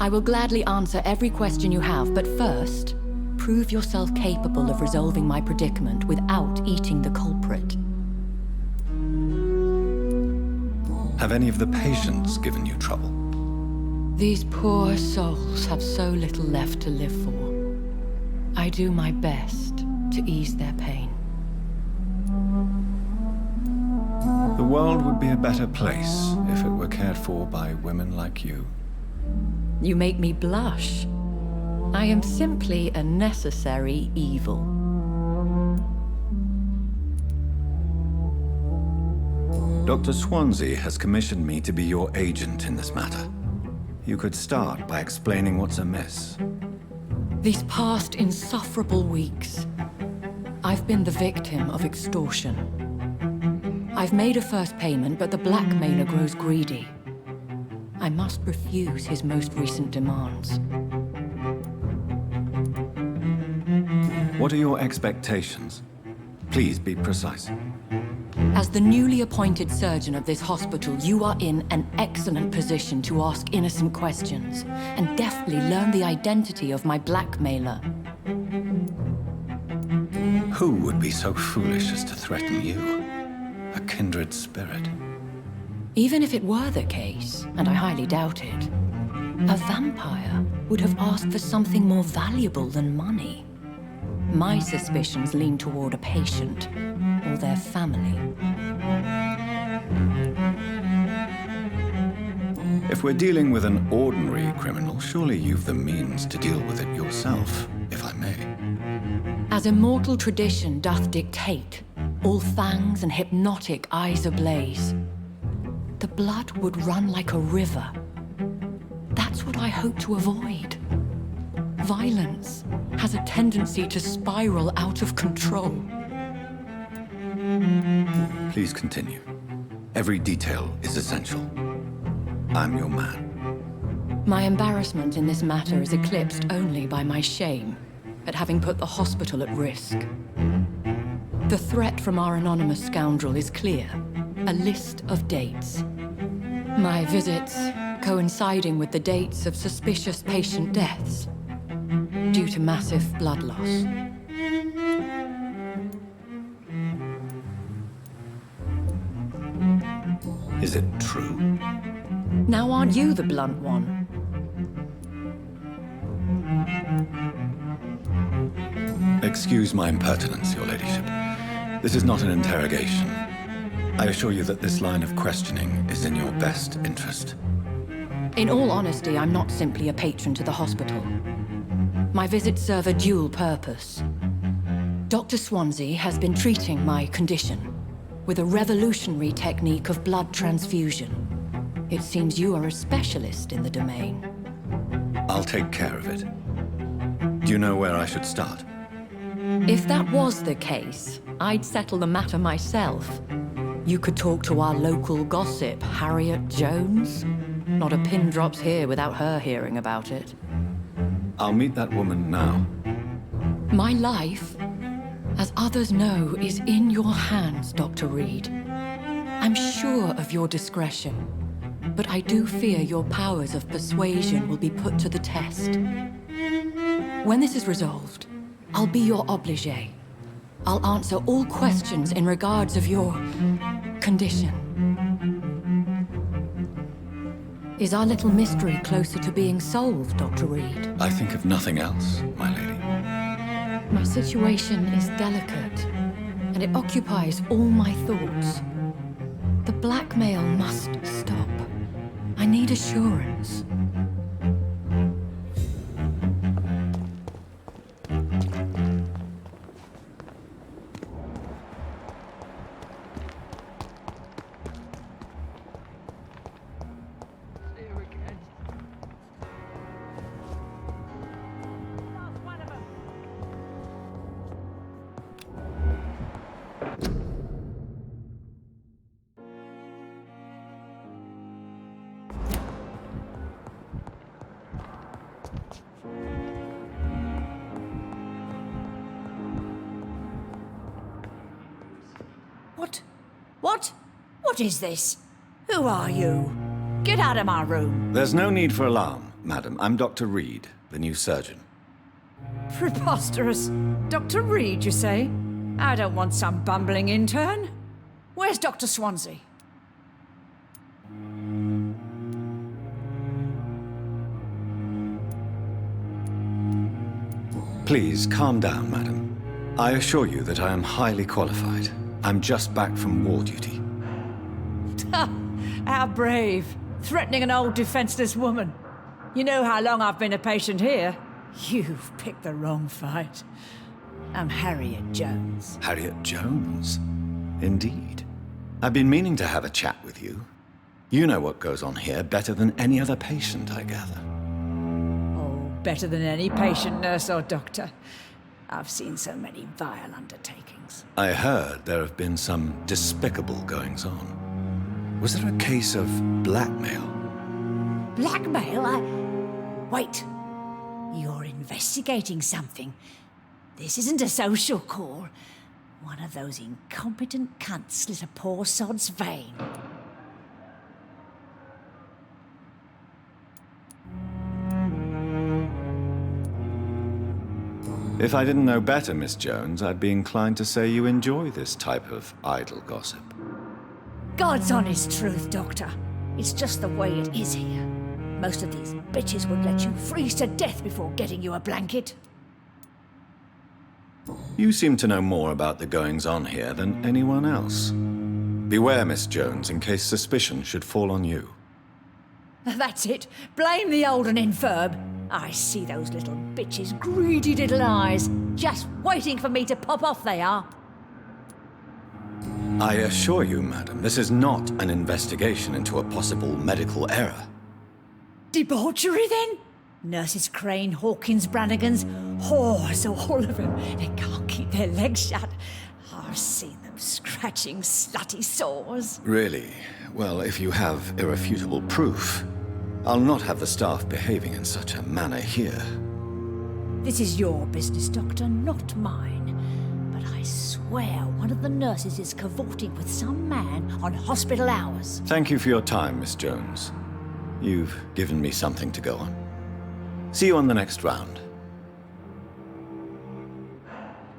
I will gladly answer every question you have, but first, prove yourself capable of resolving my predicament without eating the culprit. Have any of the patients given you trouble? These poor souls have so little left to live for. I do my best to ease their pain. The world would be a better place if it were cared for by women like you. You make me blush. I am simply a necessary evil. Dr. Swansea has commissioned me to be your agent in this matter. You could start by explaining what's amiss. These past insufferable weeks, I've been the victim of extortion. I've made a first payment, but the blackmailer grows greedy. I must refuse his most recent demands. What are your expectations? Please be precise. As the newly appointed surgeon of this hospital, you are in an excellent position to ask innocent questions and deftly learn the identity of my blackmailer. Who would be so foolish as to threaten you? A kindred spirit. Even if it were the case, and I highly doubt it, a vampire would have asked for something more valuable than money. My suspicions lean toward a patient or their family. If we're dealing with an ordinary criminal, surely you've the means to deal with it yourself, if I may. As immortal tradition doth dictate, all fangs and hypnotic eyes ablaze, the blood would run like a river. That's what I hope to avoid. Violence has a tendency to spiral out of control. Please continue. Every detail is essential. I'm your man. My embarrassment in this matter is eclipsed only by my shame at having put the hospital at risk. The threat from our anonymous scoundrel is clear. A list of dates. My visits coinciding with the dates of suspicious patient deaths due to massive blood loss. Is it true? Now aren't you the blunt one? Excuse my impertinence, Your Ladyship. This is not an interrogation. I assure you that this line of questioning is in your best interest. In all honesty, I'm not simply a patron to the hospital. My visits serve a dual purpose. Dr. Swansea has been treating my condition with a revolutionary technique of blood transfusion. It seems you are a specialist in the domain. I'll take care of it. Do you know where I should start? If that was the case, I'd settle the matter myself. You could talk to our local gossip, Harriet Jones. Not a pin drops here without her hearing about it. I'll meet that woman now. My life, as others know, is in your hands, Dr. Reed. I'm sure of your discretion, but I do fear your powers of persuasion will be put to the test. When this is resolved, I'll be your obligé. I'll answer all questions in regards of your condition. Is our little mystery closer to being solved, Dr. Reed? I think of nothing else, my lady. My situation is delicate, and it occupies all my thoughts. The blackmail must stop. I need assurance. What is this? Who are you? Get out of my room. There's no need for alarm, madam. I'm Dr. Reed, the new surgeon. Preposterous. Dr. Reed, you say? I don't want some bumbling intern. Where's Dr. Swansea? Please, calm down, madam. I assure you that I am highly qualified. I'm just back from war duty. How brave. Threatening an old defenseless woman. You know how long I've been a patient here? You've picked the wrong fight. I'm Harriet Jones. Harriet Jones? Indeed. I've been meaning to have a chat with you. You know what goes on here better than any other patient, I gather. Oh, better than any patient, nurse or doctor. I've seen so many vile undertakings. I heard there have been some despicable goings-on. Was there a case of blackmail? Blackmail? Wait. You're investigating something. This isn't a social call. One of those incompetent cunts slit a poor sod's vein. If I didn't know better, Miss Jones, I'd be inclined to say you enjoy this type of idle gossip. God's honest truth, Doctor. It's just the way it is here. Most of these bitches would let you freeze to death before getting you a blanket. You seem to know more about the goings-on here than anyone else. Beware, Miss Jones, in case suspicion should fall on you. That's it. Blame the old and infirm. I see those little bitches' greedy little eyes. Just waiting for me to pop off they are. I assure you, madam, this is not an investigation into a possible medical error. Debauchery, then? Nurses Crane, Hawkins, Brannigans, whores, all of them. They can't keep their legs shut. I've seen them scratching slutty sores. Really? Well, if you have irrefutable proof, I'll not have the staff behaving in such a manner here. This is your business, Doctor, not mine. But I swear one of the nurses is cavorting with some man on hospital hours. Thank you for your time, Miss Jones. You've given me something to go on. See you on the next round.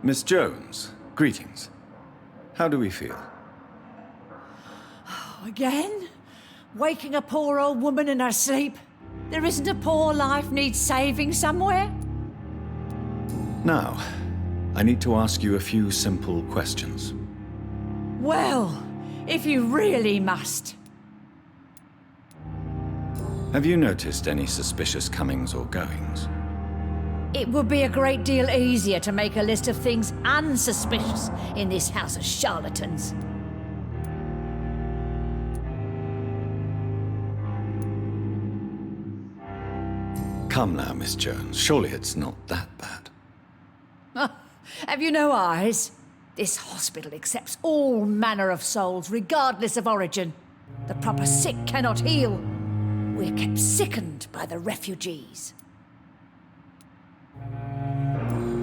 Miss Jones, greetings. How do we feel? Again? Waking a poor old woman in her sleep? There isn't a poor life needs saving somewhere? Now, I need to ask you a few simple questions. Well, if you really must. Have you noticed any suspicious comings or goings? It would be a great deal easier to make a list of things unsuspicious in this house of charlatans. Come now, Miss Jones. Surely it's not that bad. Have you no eyes? This hospital accepts all manner of souls, regardless of origin. The proper sick cannot heal. We're kept sickened by the refugees.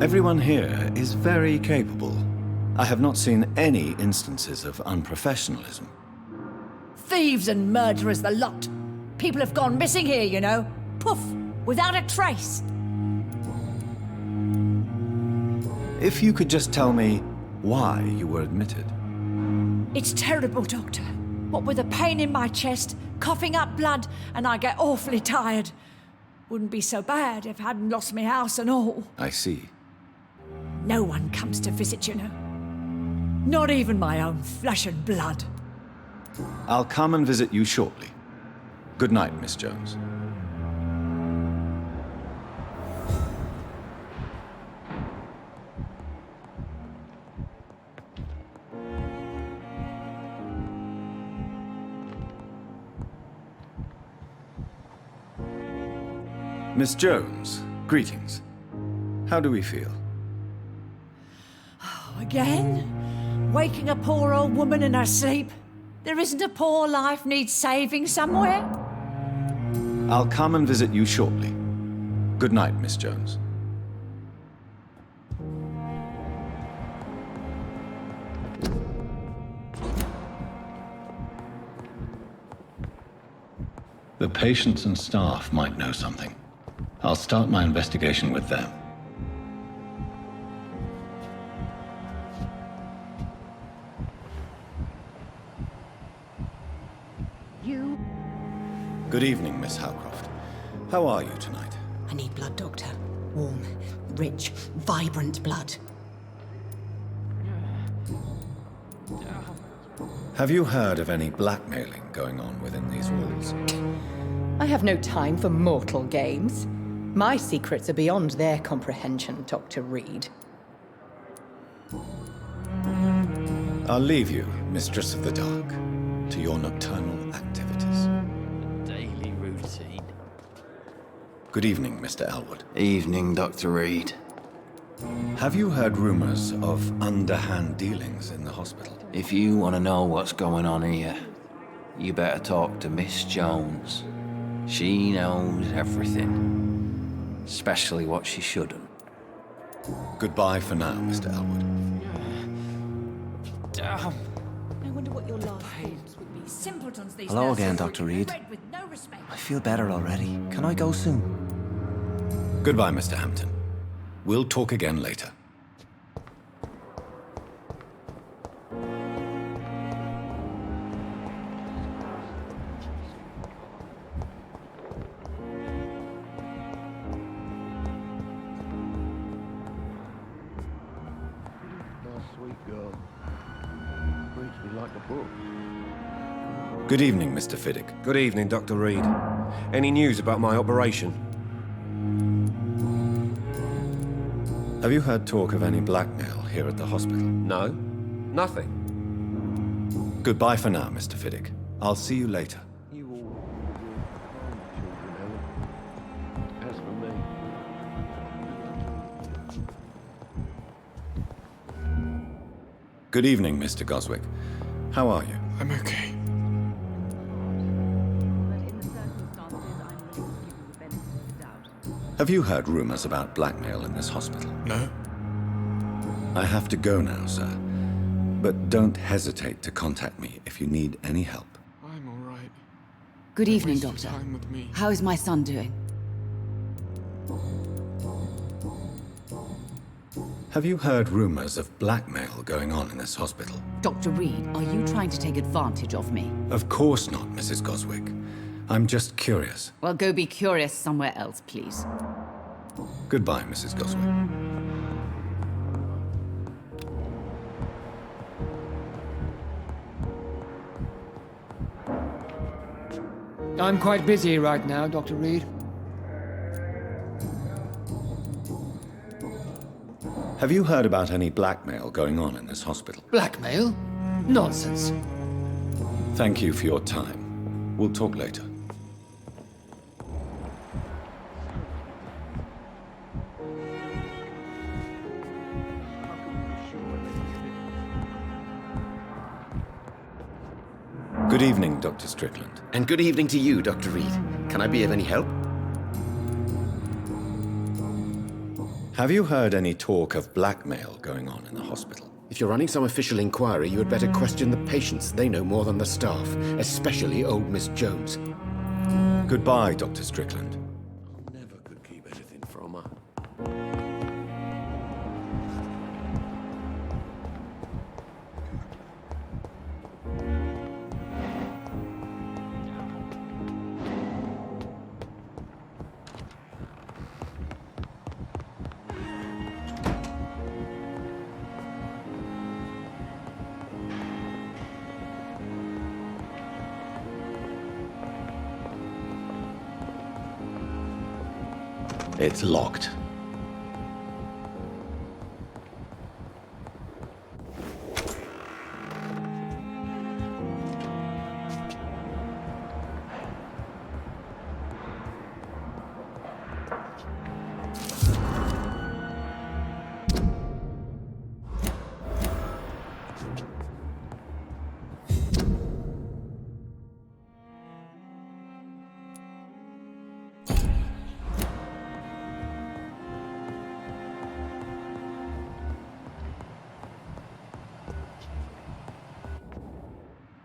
Everyone here is very capable. I have not seen any instances of unprofessionalism. Thieves and murderers, the lot. People have gone missing here, you know. Poof, without a trace. If you could just tell me why you were admitted. It's terrible, Doctor. What with a pain in my chest, coughing up blood, and I get awfully tired. Wouldn't be so bad if I hadn't lost my house and all. I see. No one comes to visit, you know. Not even my own flesh and blood. I'll come and visit you shortly. Good night, Miss Jones. Miss Jones, greetings. How do we feel? Again? Waking a poor old woman in her sleep? There isn't a poor life needs saving somewhere? I'll come and visit you shortly. Good night, Miss Jones. The patients and staff might know something. I'll start my investigation with them. Good evening, Miss Howcroft. How are you tonight? I need blood, Doctor. Warm, rich, vibrant blood. Have you heard of any blackmailing going on within these walls? I have no time for mortal games. My secrets are beyond their comprehension, Dr. Reed. I'll leave you, Mistress of the Dark, to your nocturnal activities. Daily routine. Good evening, Mr. Elwood. Evening, Dr. Reed. Have you heard rumors of underhand dealings in the hospital? If you want to know what's going on here, you better talk to Miss Jones. She knows everything, especially what she shouldn't. Goodbye for now, Mr. Elwood. Damn. I wonder what your last names would be. Simpletons these Hello nurses. again, Dr. Reed. Bred with no respect. I feel better already. Can I go soon? Goodbye, Mr. Hampton. We'll talk again later. Good evening, Mr. Fiddick. Good evening, Dr. Reed. Any news about my operation? Have you heard talk of any blackmail here at the hospital? No, nothing. Goodbye for now, Mr. Fiddick. I'll see you later. You all children, Ellen. As for me... Good evening, Mr. Goswick. How are you? I'm okay. Have you heard rumors about blackmail in this hospital? No. I have to go now, sir. But don't hesitate to contact me if you need any help. I'm all right. Good evening, Waste your Doctor. time with me. How is my son doing? Have you heard rumors of blackmail going on in this hospital? Dr. Reed, are you trying to take advantage of me? Of course not, Mrs. Goswick. I'm just curious. Well, go be curious somewhere else, please. Goodbye, Mrs. Goswick. I'm quite busy right now, Dr. Reed. Have you heard about any blackmail going on in this hospital? Blackmail? Nonsense. Thank you for your time. We'll talk later. Good evening, Dr. Strickland. And good evening to you, Dr. Reed. Can I be of any help? Have you heard any talk of blackmail going on in the hospital? If you're running some official inquiry, you had better question the patients. They know more than the staff, especially old Miss Jones. Goodbye, Dr. Strickland. Never could keep anything from her. It's locked.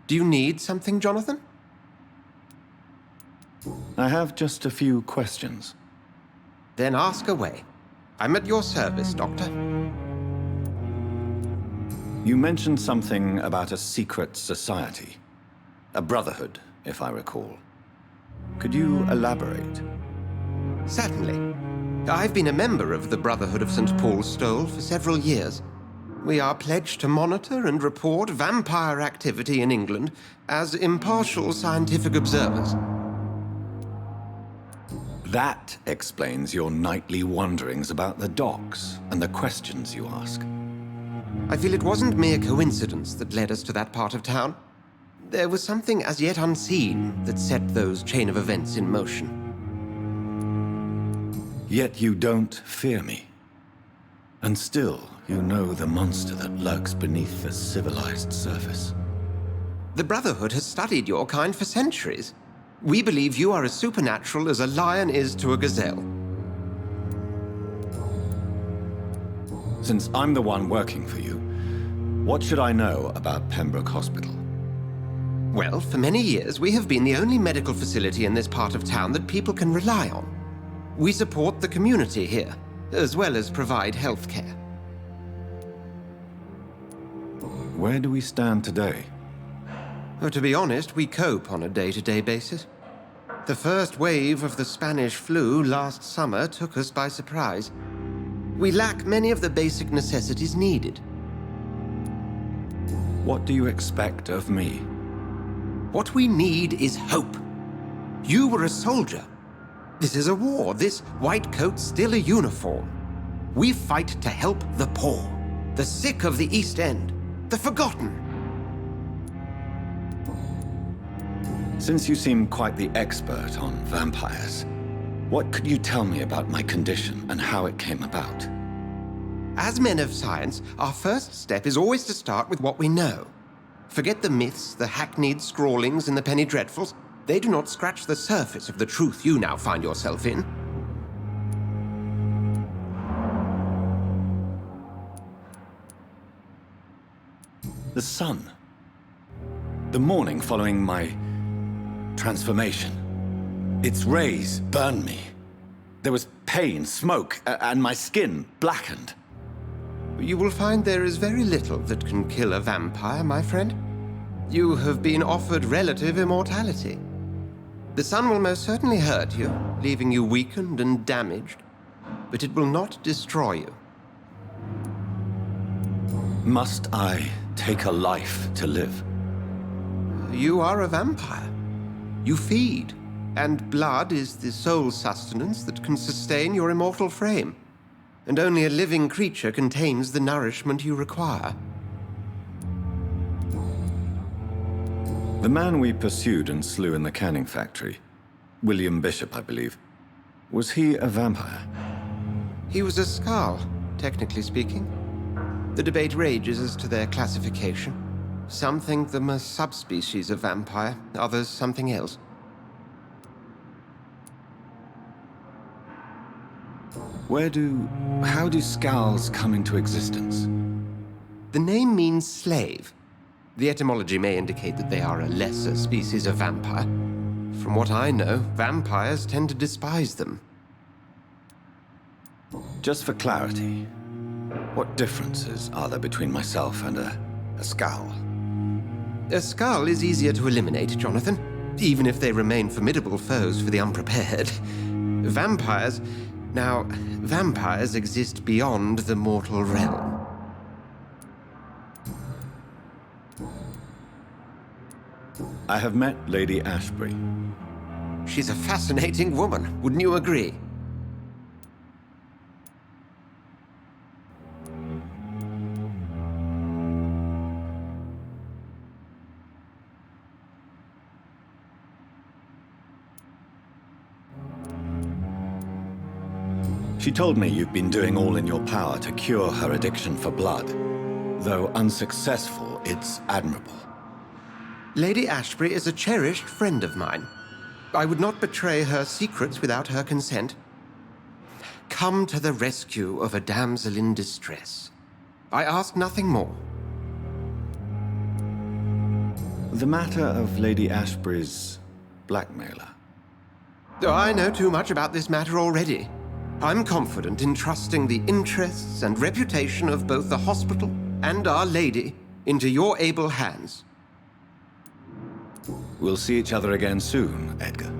Do you need something, Jonathan? I have just a few questions. Then ask away. I'm at your service, Doctor. You mentioned something about a secret society. A brotherhood, if I recall. Could you elaborate? Certainly. I've been a member of the Brotherhood of St. Paul's Stole for several years. We are pledged to monitor and report vampire activity in England as impartial scientific observers. That explains your nightly wanderings about the docks and the questions you ask. I feel it wasn't mere coincidence that led us to that part of town. There was something as yet unseen that set those chain of events in motion. Yet you don't fear me. And still, you know the monster that lurks beneath the civilized surface. The Brotherhood has studied your kind for centuries. We believe you are as supernatural as a lion is to a gazelle. Since I'm the one working for you, what should I know about Pembroke Hospital? Well, for many years, we have been the only medical facility in this part of town that people can rely on. We support the community here, as well as provide health care. Where do we stand today? Oh, to be honest, we cope on a day-to-day basis. The first wave of the Spanish flu last summer took us by surprise. We lack many of the basic necessities needed. What do you expect of me? What we need is hope. You were a soldier. This is a war. This white coat's still a uniform. We fight to help the poor, the sick of the East End, the forgotten. Since you seem quite the expert on vampires, what could you tell me about my condition and how it came about? As men of science, our first step is always to start with what we know. Forget the myths, the hackneyed scrawlings in the penny dreadfuls. They do not scratch the surface of the truth you now find yourself in. The sun. The morning following my transformation. Its rays burned me. There was pain, smoke, and my skin blackened. You will find there is very little that can kill a vampire, my friend. You have been offered relative immortality. The sun will most certainly hurt you, leaving you weakened and damaged, but it will not destroy you. Must I take a life to live? You are a vampire. You feed, and blood is the sole sustenance that can sustain your immortal frame. And only a living creature contains the nourishment you require. The man we pursued and slew in the canning factory, William Bishop, I believe, was he a vampire? He was a Skald, technically speaking. The debate rages as to their classification. Some think them a subspecies of vampire, others something else. How do Skalds come into existence? The name means slave. The etymology may indicate that they are a lesser species of vampire. From what I know, vampires tend to despise them. Just for clarity, what differences are there between myself and a Skald? A Skald is easier to eliminate, Jonathan, even if they remain formidable foes for the unprepared. Vampires exist beyond the mortal realm. I have met Lady Ashbury. She's a fascinating woman, wouldn't you agree? She told me you've been doing all in your power to cure her addiction for blood. Though unsuccessful, it's admirable. Lady Ashbury is a cherished friend of mine. I would not betray her secrets without her consent. Come to the rescue of a damsel in distress. I ask nothing more. The matter of Lady Ashbury's blackmailer. Oh, I know too much about this matter already. I'm confident in trusting the interests and reputation of both the hospital and Our Lady into your able hands. We'll see each other again soon, Edgar.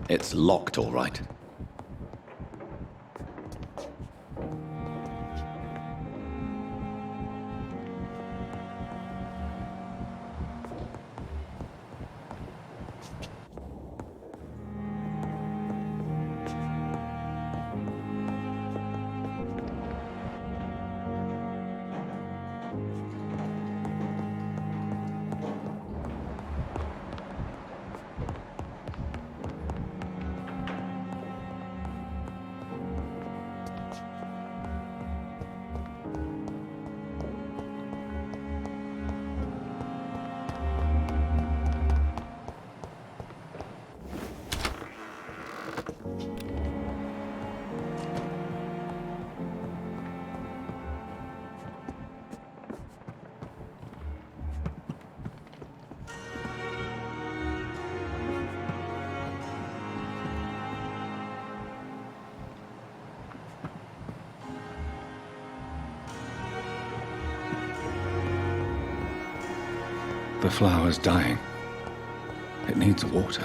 It's locked, all right. The flower's dying. It needs water.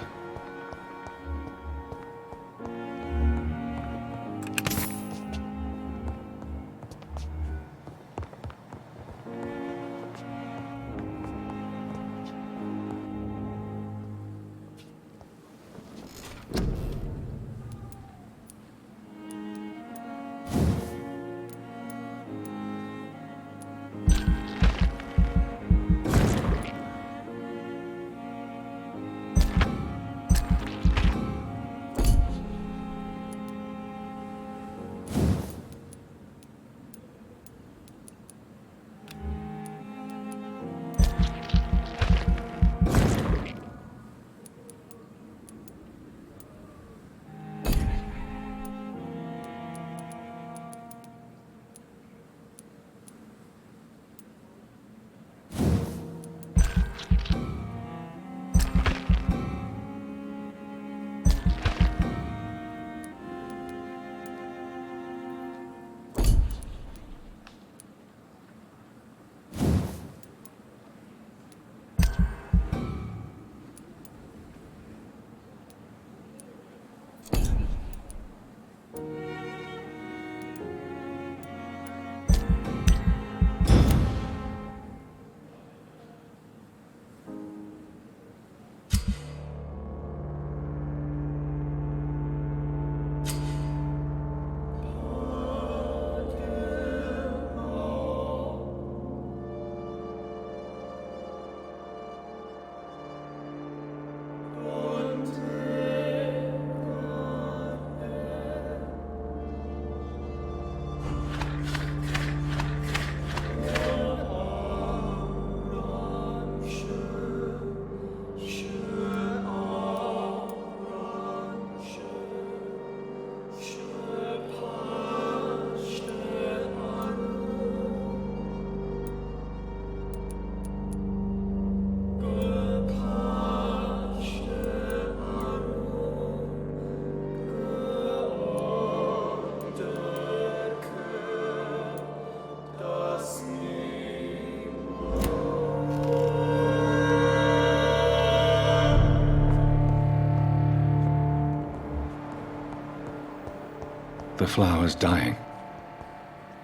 The flower's dying.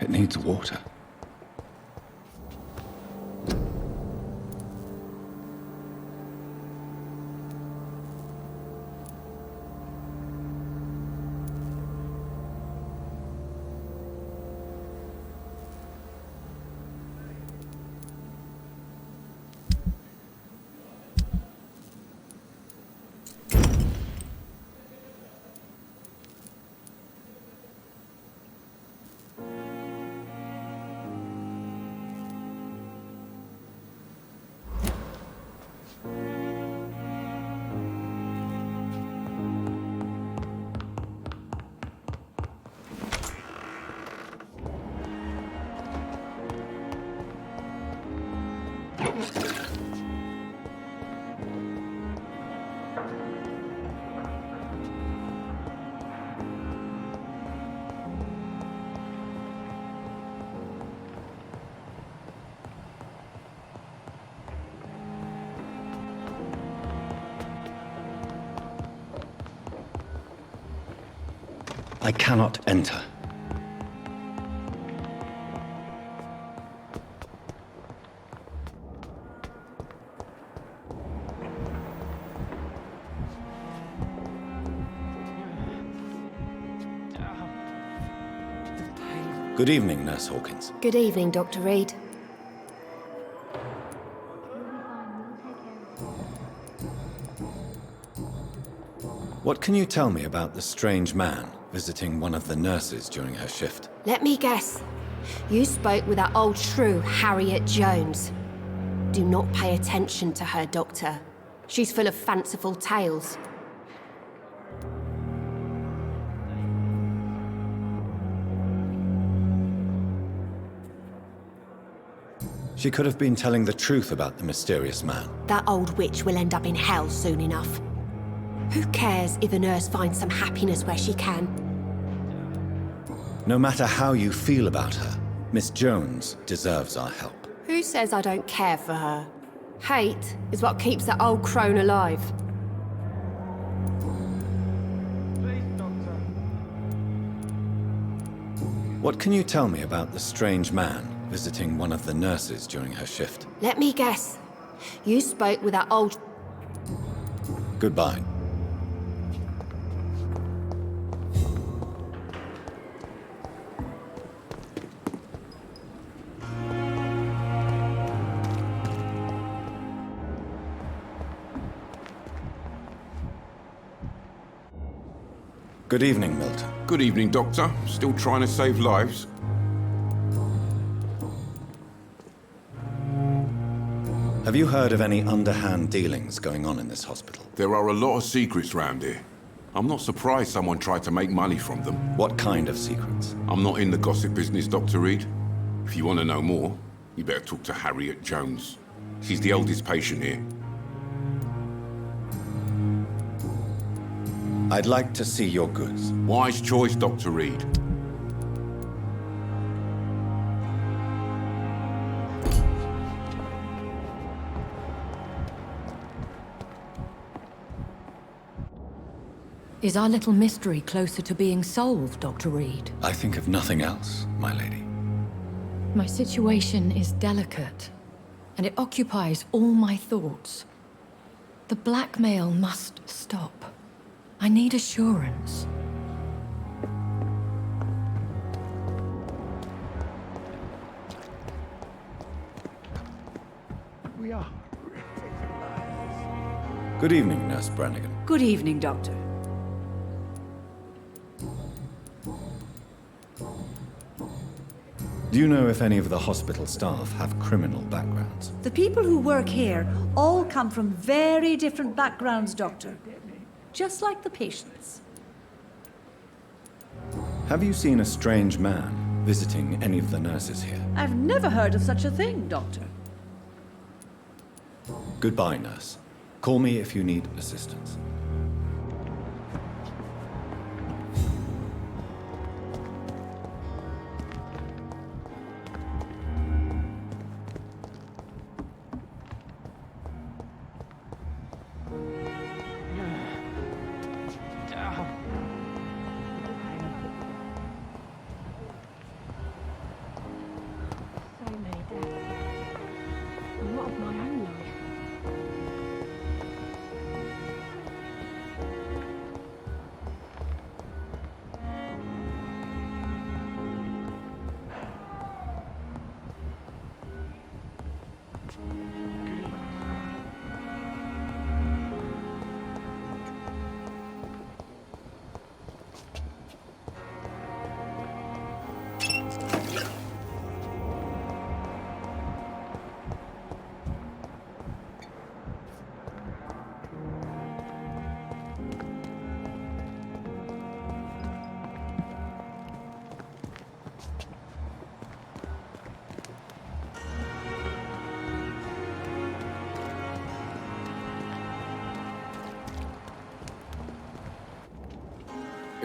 It needs water. I cannot enter. Good evening, Nurse Hawkins. Good evening, Dr. Reed. What can you tell me about the strange man visiting one of the nurses during her shift? Let me guess. You spoke with that old shrew, Harriet Jones. Do not pay attention to her, Doctor. She's full of fanciful tales. She could have been telling the truth about the mysterious man. That old witch will end up in hell soon enough. Who cares if a nurse finds some happiness where she can? No matter how you feel about her, Miss Jones deserves our help. Who says I don't care for her? Hate is what keeps that old crone alive. What can you tell me about the strange man visiting one of the nurses during her shift? Let me guess. You spoke with that old... Goodbye. Good evening, Milton. Good evening, Doctor. Still trying to save lives? Have you heard of any underhand dealings going on in this hospital? There are a lot of secrets round here. I'm not surprised someone tried to make money from them. What kind of secrets? I'm not in the gossip business, Dr. Reed. If you want to know more, you better talk to Harriet Jones. She's the eldest patient here. I'd like to see your goods. Wise choice, Dr. Reed. Is our little mystery closer to being solved, Dr. Reed? I think of nothing else, my lady. My situation is delicate, and it occupies all my thoughts. The blackmail must stop. I need assurance. We are. Good evening, Nurse Brannigan. Good evening, Doctor. Do you know if any of the hospital staff have criminal backgrounds? The people who work here all come from very different backgrounds, Doctor. Just like the patients. Have you seen a strange man visiting any of the nurses here? I've never heard of such a thing, Doctor. Goodbye, nurse. Call me if you need assistance.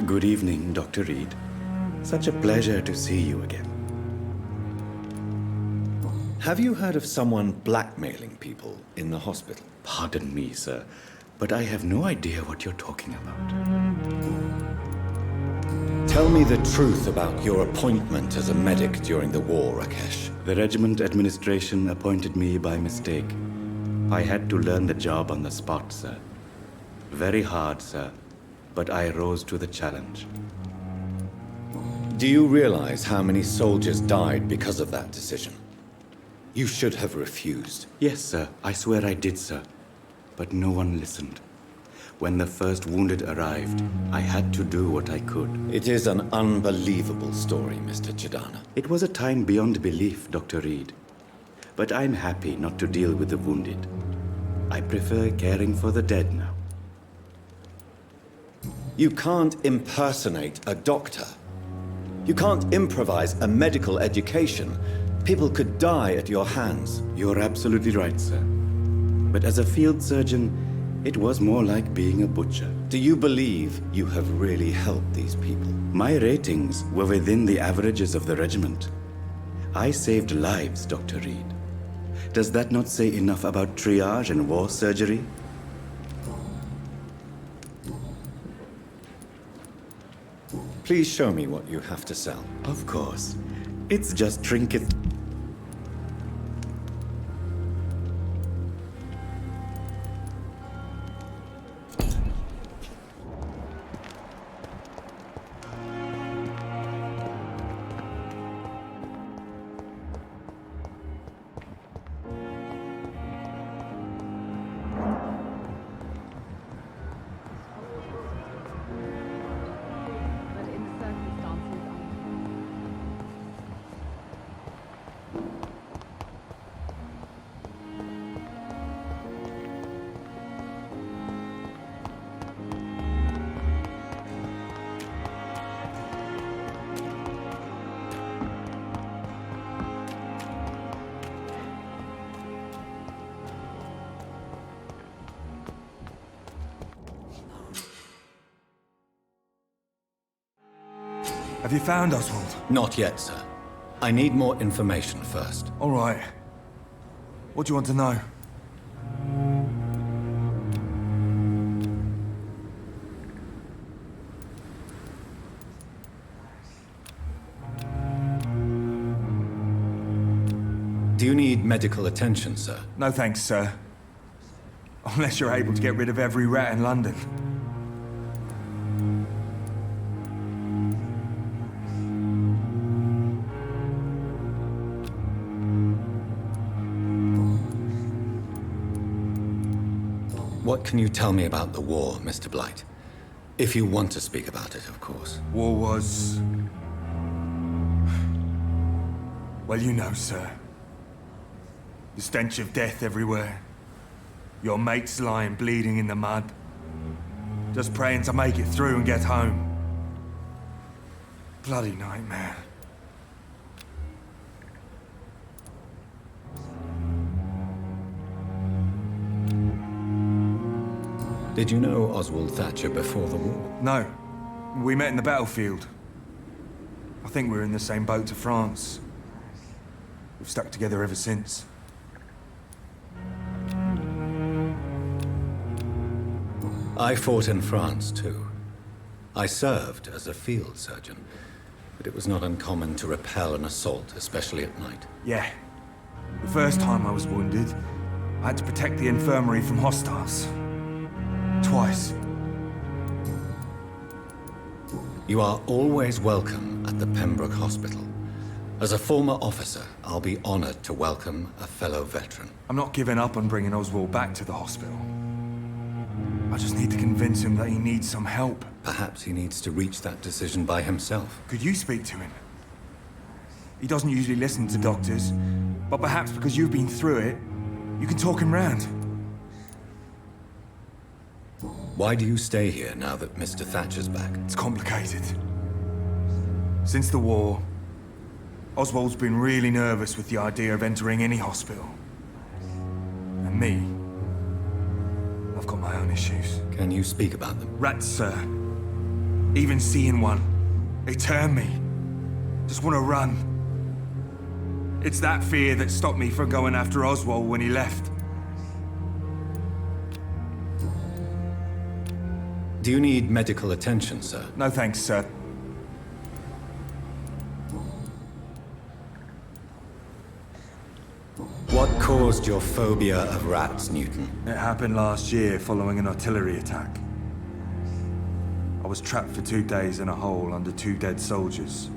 Good evening, Dr. Reed. Such a pleasure to see you again. Have you heard of someone blackmailing people in the hospital? Pardon me, sir, but I have no idea what you're talking about. Tell me the truth about your appointment as a medic during the war, Rakesh. The regiment administration appointed me by mistake. I had to learn the job on the spot, sir. Very hard, sir, but I rose to the challenge. Do you realize how many soldiers died because of that decision? You should have refused. Yes, sir. I swear I did, sir. But no one listened. When the first wounded arrived, I had to do what I could. It is an unbelievable story, Mr. Chidana. It was a time beyond belief, Dr. Reed. But I'm happy not to deal with the wounded. I prefer caring for the dead now. You can't impersonate a doctor. You can't improvise a medical education. People could die at your hands. You're absolutely right, sir. But as a field surgeon, it was more like being a butcher. Do you believe you have really helped these people? My ratings were within the averages of the regiment. I saved lives, Dr. Reed. Does that not say enough about triage and war surgery? Please show me what you have to sell. Of course. It's just trinkets. Have you found Oswald? Not yet, sir. I need more information first. All right. What do you want to know? Do you need medical attention, sir? No thanks, sir. Unless you're able to get rid of every rat in London. What can you tell me about the war, Mr. Blight? If you want to speak about it, of course. War was... Well, you know, sir. The stench of death everywhere. Your mates lying bleeding in the mud. Just praying to make it through and get home. Bloody nightmare. Did you know Oswald Thatcher before the war? No. We met in the battlefield. I think we were in the same boat to France. We've stuck together ever since. I fought in France, too. I served as a field surgeon, but it was not uncommon to repel an assault, especially at night. Yeah. The first time I was wounded, I had to protect the infirmary from hostiles. Twice. You are always welcome at the Pembroke Hospital. As a former officer, I'll be honored to welcome a fellow veteran. I'm not giving up on bringing Oswald back to the hospital. I just need to convince him that he needs some help. Perhaps he needs to reach that decision by himself. Could you speak to him? He doesn't usually listen to doctors, but perhaps because you've been through it, you can talk him round. Why do you stay here now that Mr. Thatcher's back? It's complicated. Since the war, Oswald's been really nervous with the idea of entering any hospital. And me, I've got my own issues. Can you speak about them? Rats, sir. Even seeing one, they turn me. Just want to run. It's that fear that stopped me from going after Oswald when he left. Do you need medical attention, sir? No thanks, sir. What caused your phobia of rats, Newton? It happened last year following an artillery attack. I was trapped for 2 days in a hole under 2 dead soldiers.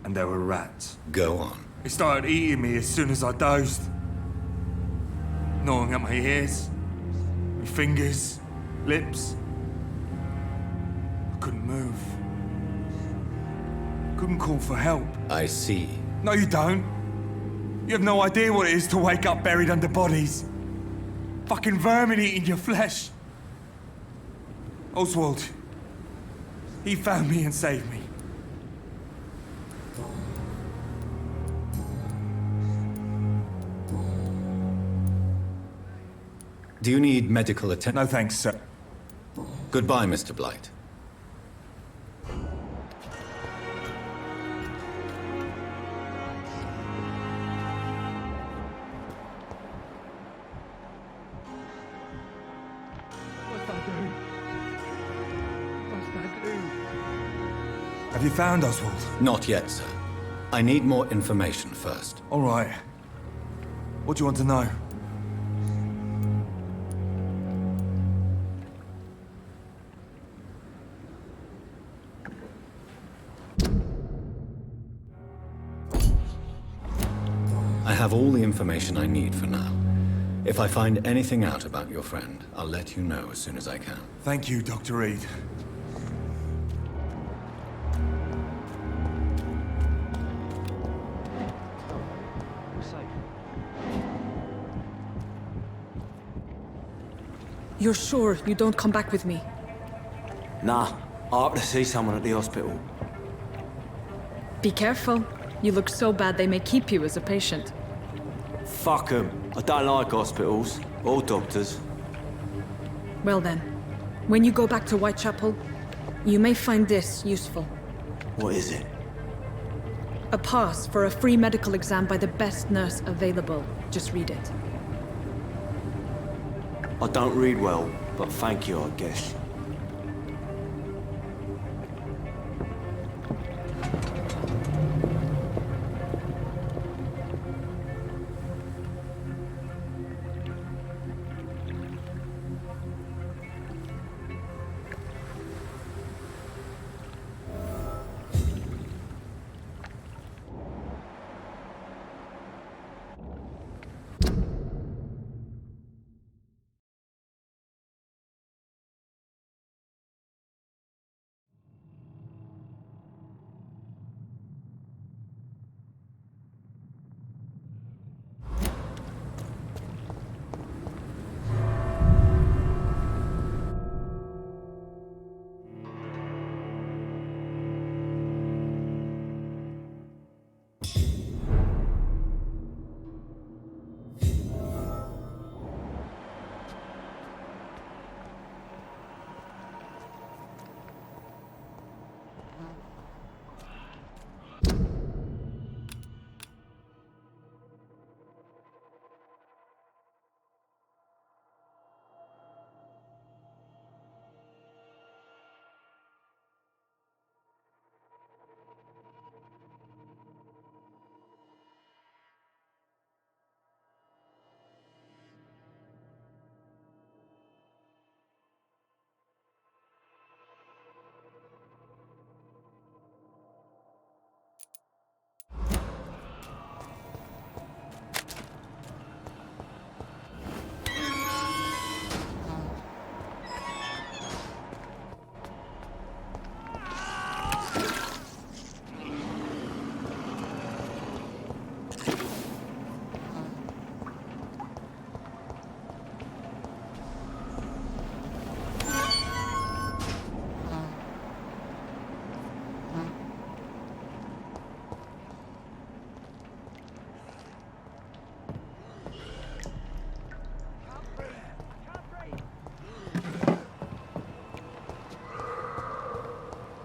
And there were rats. Go on. They started eating me as soon as I dozed. Gnawing at my ears, my fingers, lips. I couldn't move. Couldn't call for help. I see. No, you don't. You have no idea what it is to wake up buried under bodies. Fucking vermin eating your flesh. Oswald. He found me and saved me. Do you need medical attention? No thanks, sir. Goodbye, Mr. Blight. What's I do? What's I do? Have you found Oswald? Not yet, sir. I need more information first. All right. What do you want to know? I have all the information I need for now. If I find anything out about your friend, I'll let you know as soon as I can. Thank you, Dr. Reed. You're sure you don't come back with me? Nah, I have to see someone at the hospital. Be careful. You look so bad they may keep you as a patient. Fuck 'em. I don't like hospitals or doctors. Well then, when you go back to Whitechapel, you may find this useful. What is it? A pass for a free medical exam by the best nurse available. Just read it. I don't read well, but thank you, I guess.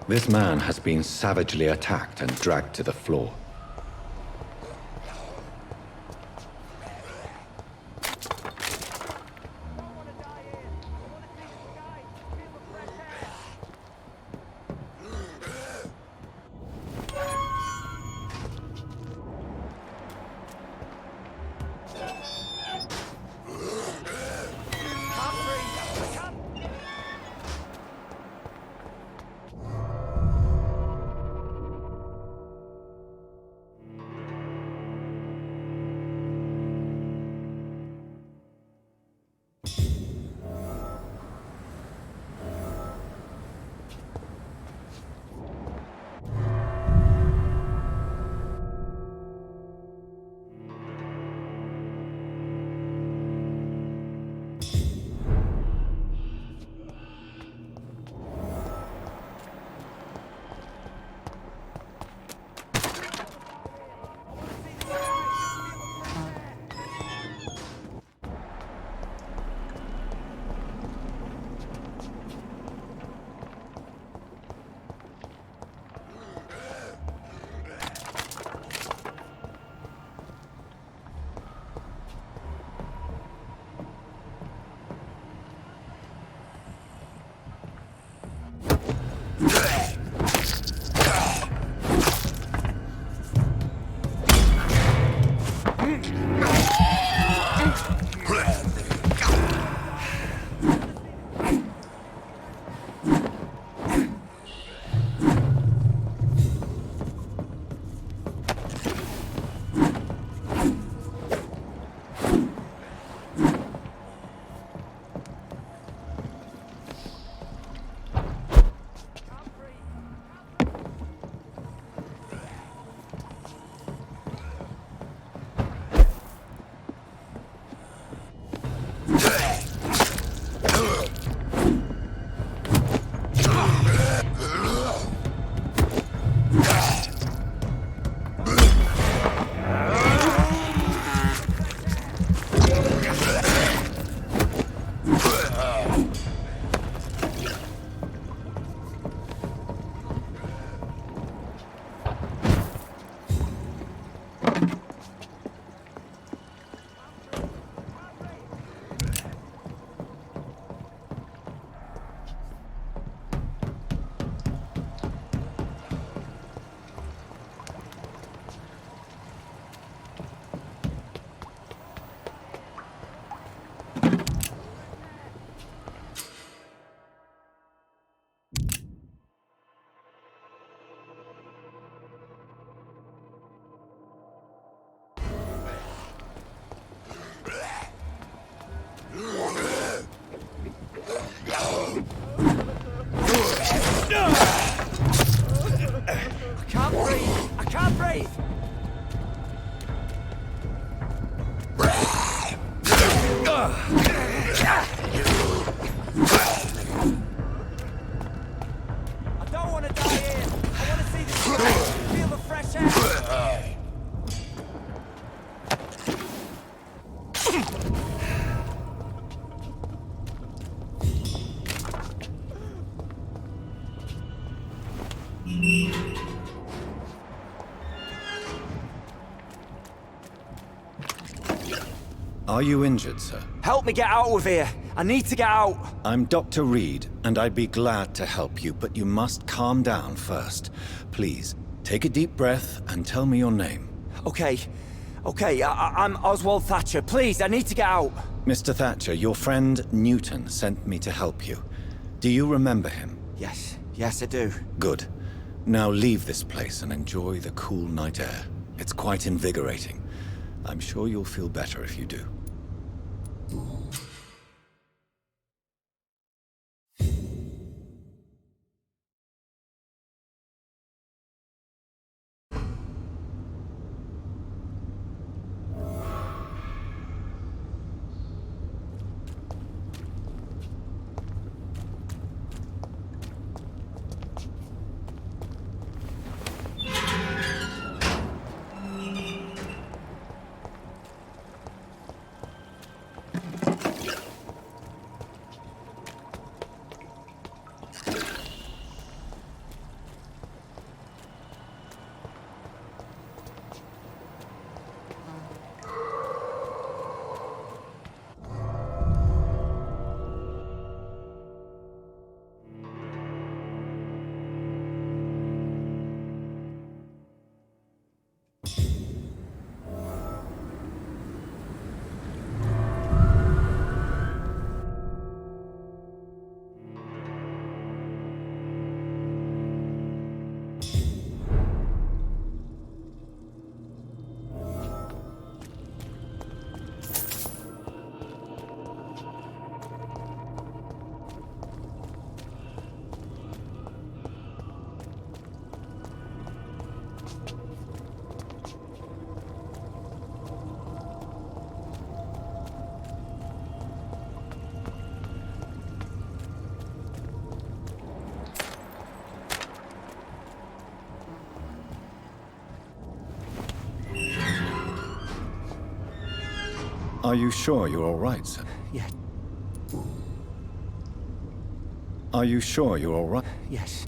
This man has been savagely attacked and dragged to the floor. Are you injured, sir? Help me get out of here. I need to get out. I'm Dr. Reed, and I'd be glad to help you, but you must calm down first. Please, take a deep breath and tell me your name. Okay. I'm Oswald Thatcher. Please, I need to get out. Mr. Thatcher, your friend Newton sent me to help you. Do you remember him? Yes, I do. Good. Now leave this place and enjoy the cool night air. It's quite invigorating. I'm sure you'll feel better if you do. Are you sure you're all right, sir? Yes. Are you sure you're all right? Yes.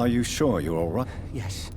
Are you sure you're all right? Yes.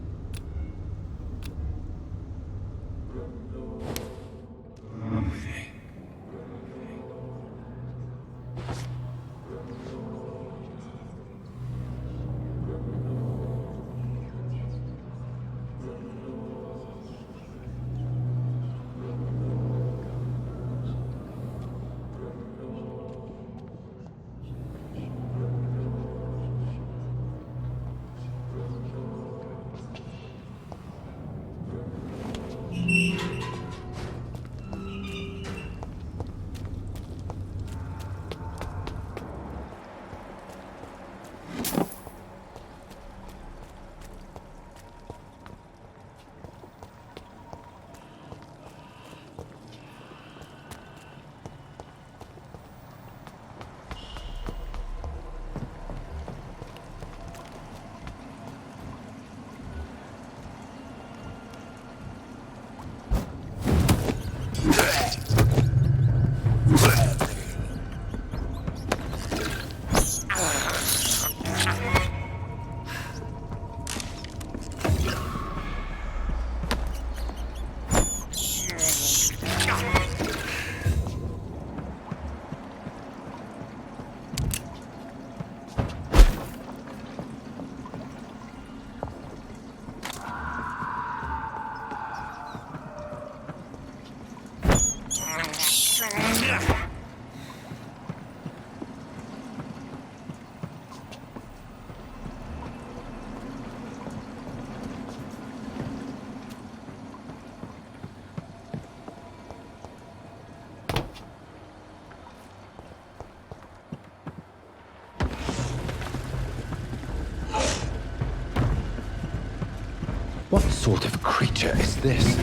What sort of creature is this?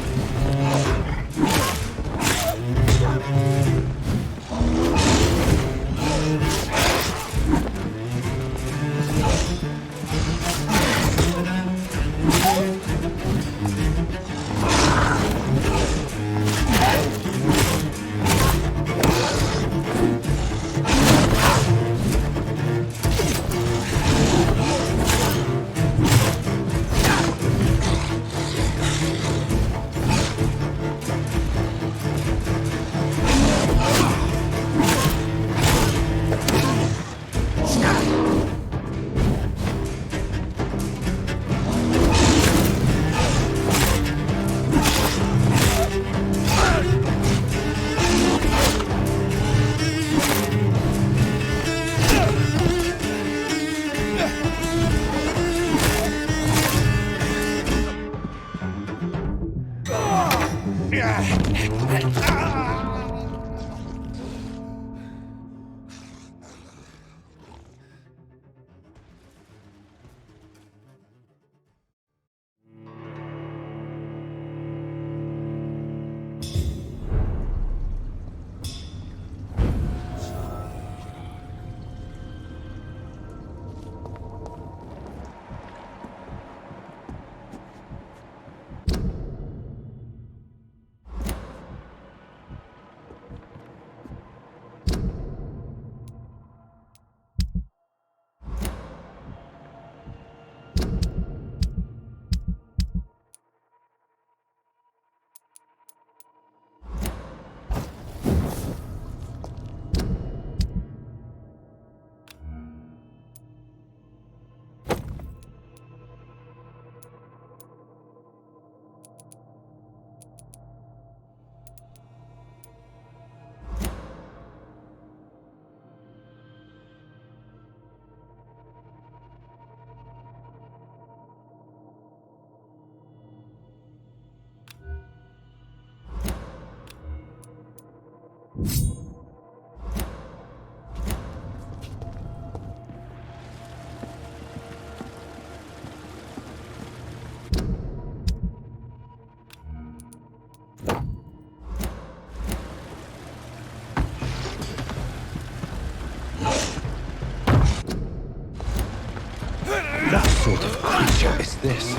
What sort of creature is this?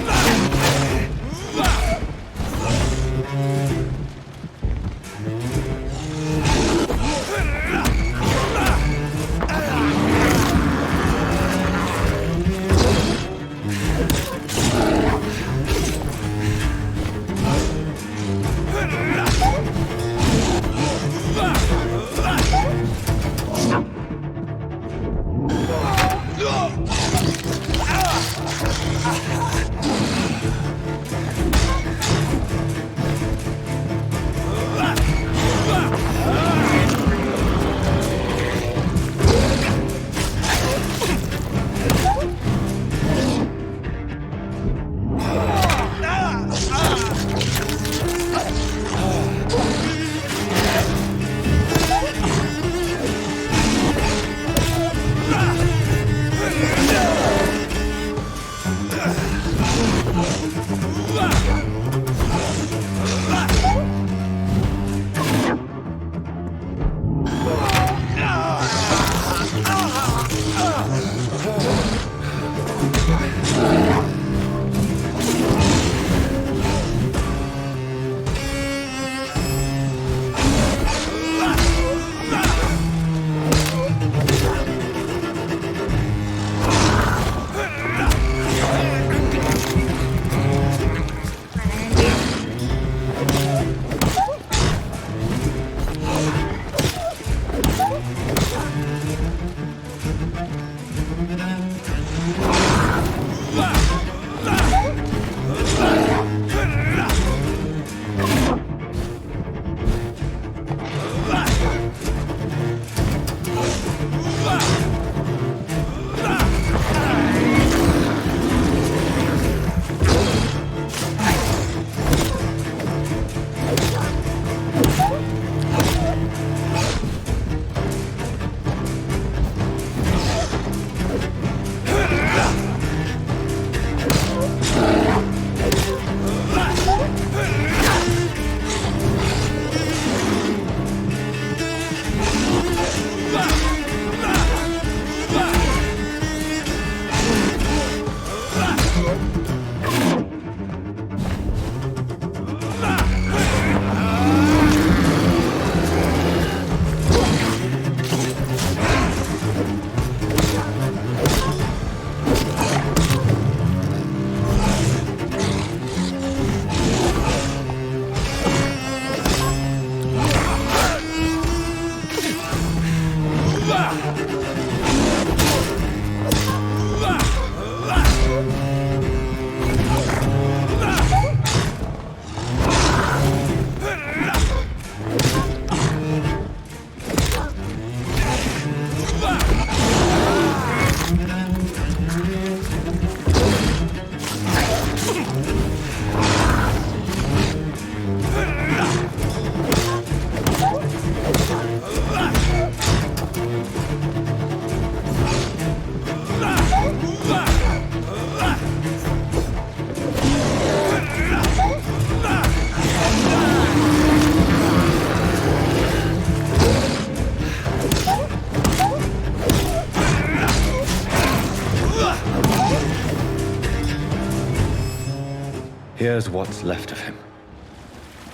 Here's what's left of him.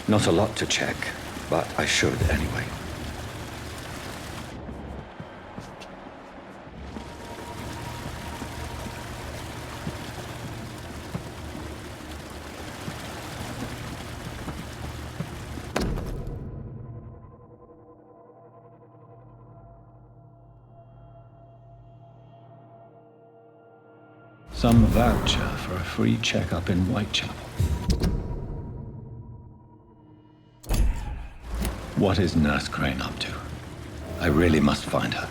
Not a lot to check, but I should anyway. Some voucher for a free checkup in Whitechapel. What is Nurse Crane up to? I really must find her.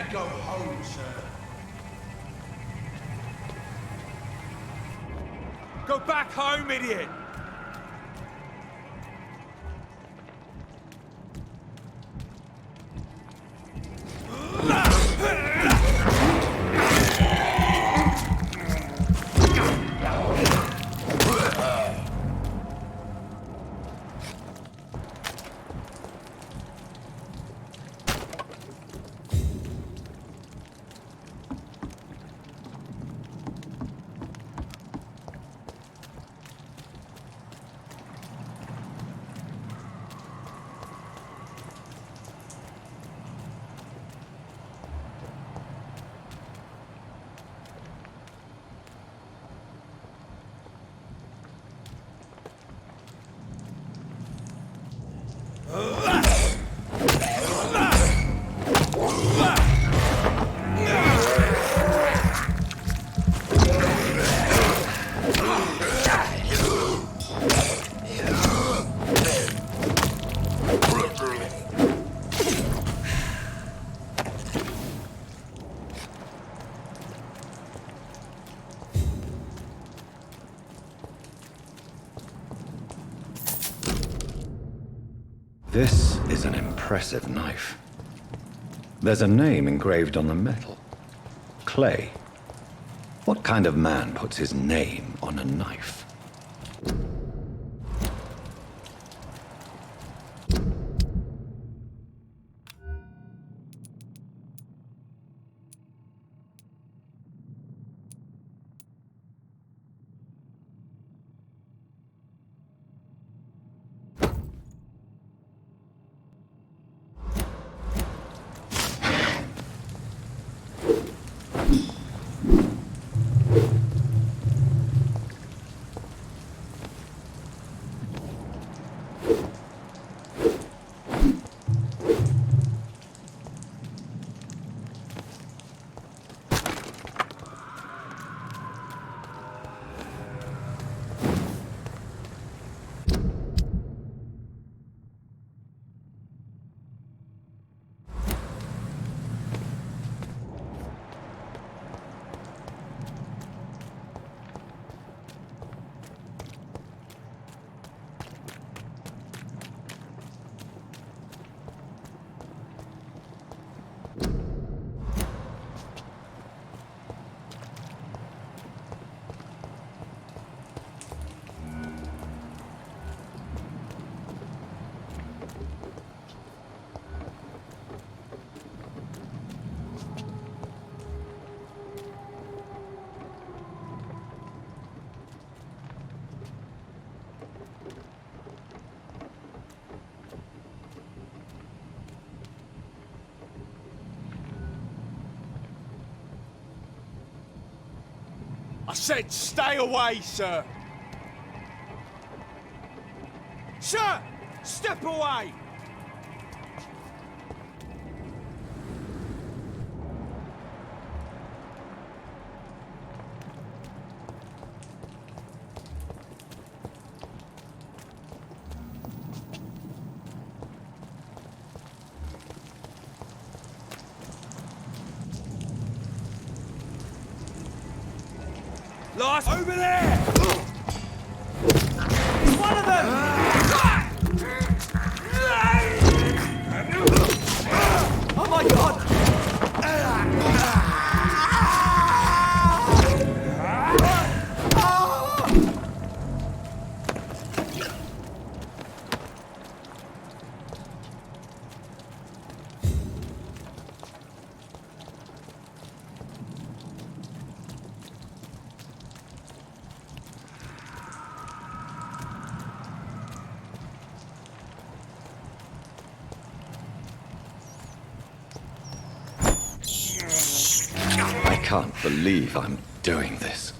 Now go home, sir. Go back home, idiot! This is an impressive knife. There's a name engraved on the metal. Clay. What kind of man puts his name on a knife? I said stay away, sir! Sir! Step away! Last over there! One of them! Oh my god! I can't believe I'm doing this.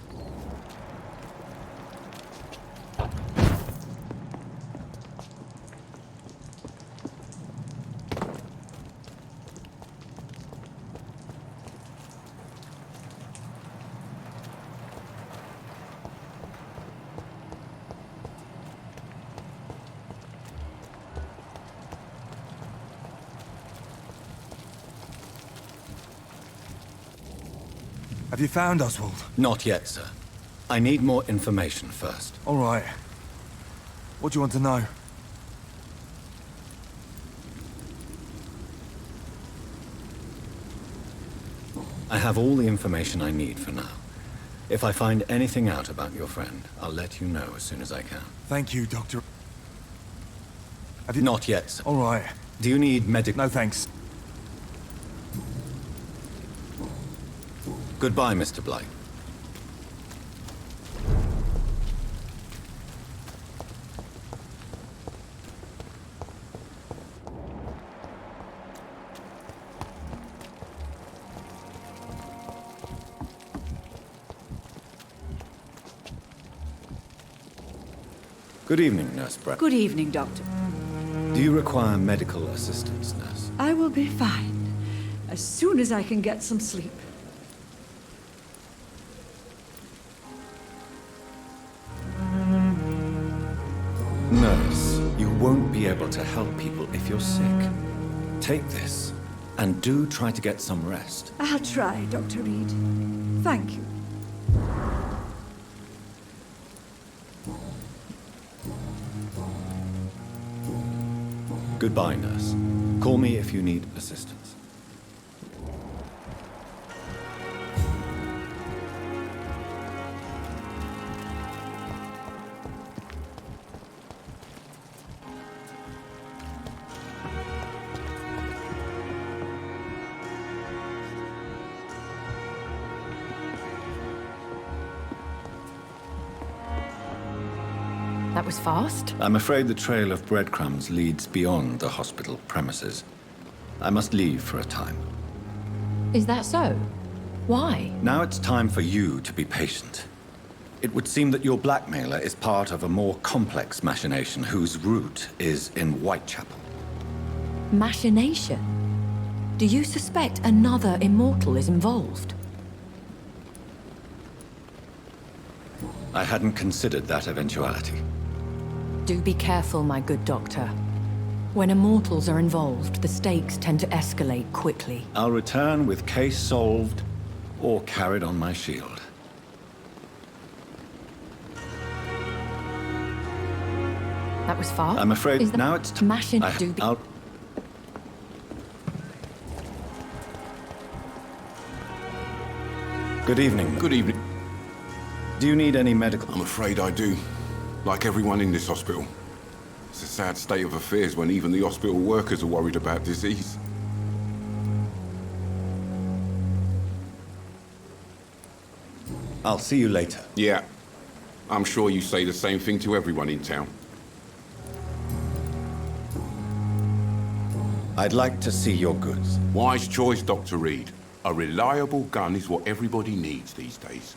Have you found Oswald? Not yet, sir. I need more information first. All right. What do you want to know? I have all the information I need for now. If I find anything out about your friend, I'll let you know as soon as I can. Thank you, Doctor. Have you... Not yet, sir. All right. Do you need medical... No, thanks. Goodbye, Mr. Blight. Good evening, Nurse Brett. Good evening, Doctor. Do you require medical assistance, nurse? I will be fine as soon as I can get some sleep. Nurse, you won't be able to help people if you're sick. Take this, and do try to get some rest. I'll try, Dr. Reed. Thank you. Goodbye, nurse. Call me if you need assistance. That was fast. I'm afraid the trail of breadcrumbs leads beyond the hospital premises. I must leave for a time. Is that so? Why? Now it's time for you to be patient. It would seem that your blackmailer is part of a more complex machination whose root is in Whitechapel. Machination? Do you suspect another immortal is involved? I hadn't considered that eventuality. Do be careful, my good doctor. When immortals are involved, the stakes tend to escalate quickly. I'll return with case solved or carried on my shield. That was fast. I'm afraid now it's time. Good evening. Good evening. Do you need any medical? I'm afraid I do. Like everyone in this hospital. It's a sad state of affairs when even the hospital workers are worried about disease. I'll see you later. Yeah. I'm sure you say the same thing to everyone in town. I'd like to see your goods. Wise choice, Dr. Reed. A reliable gun is what everybody needs these days.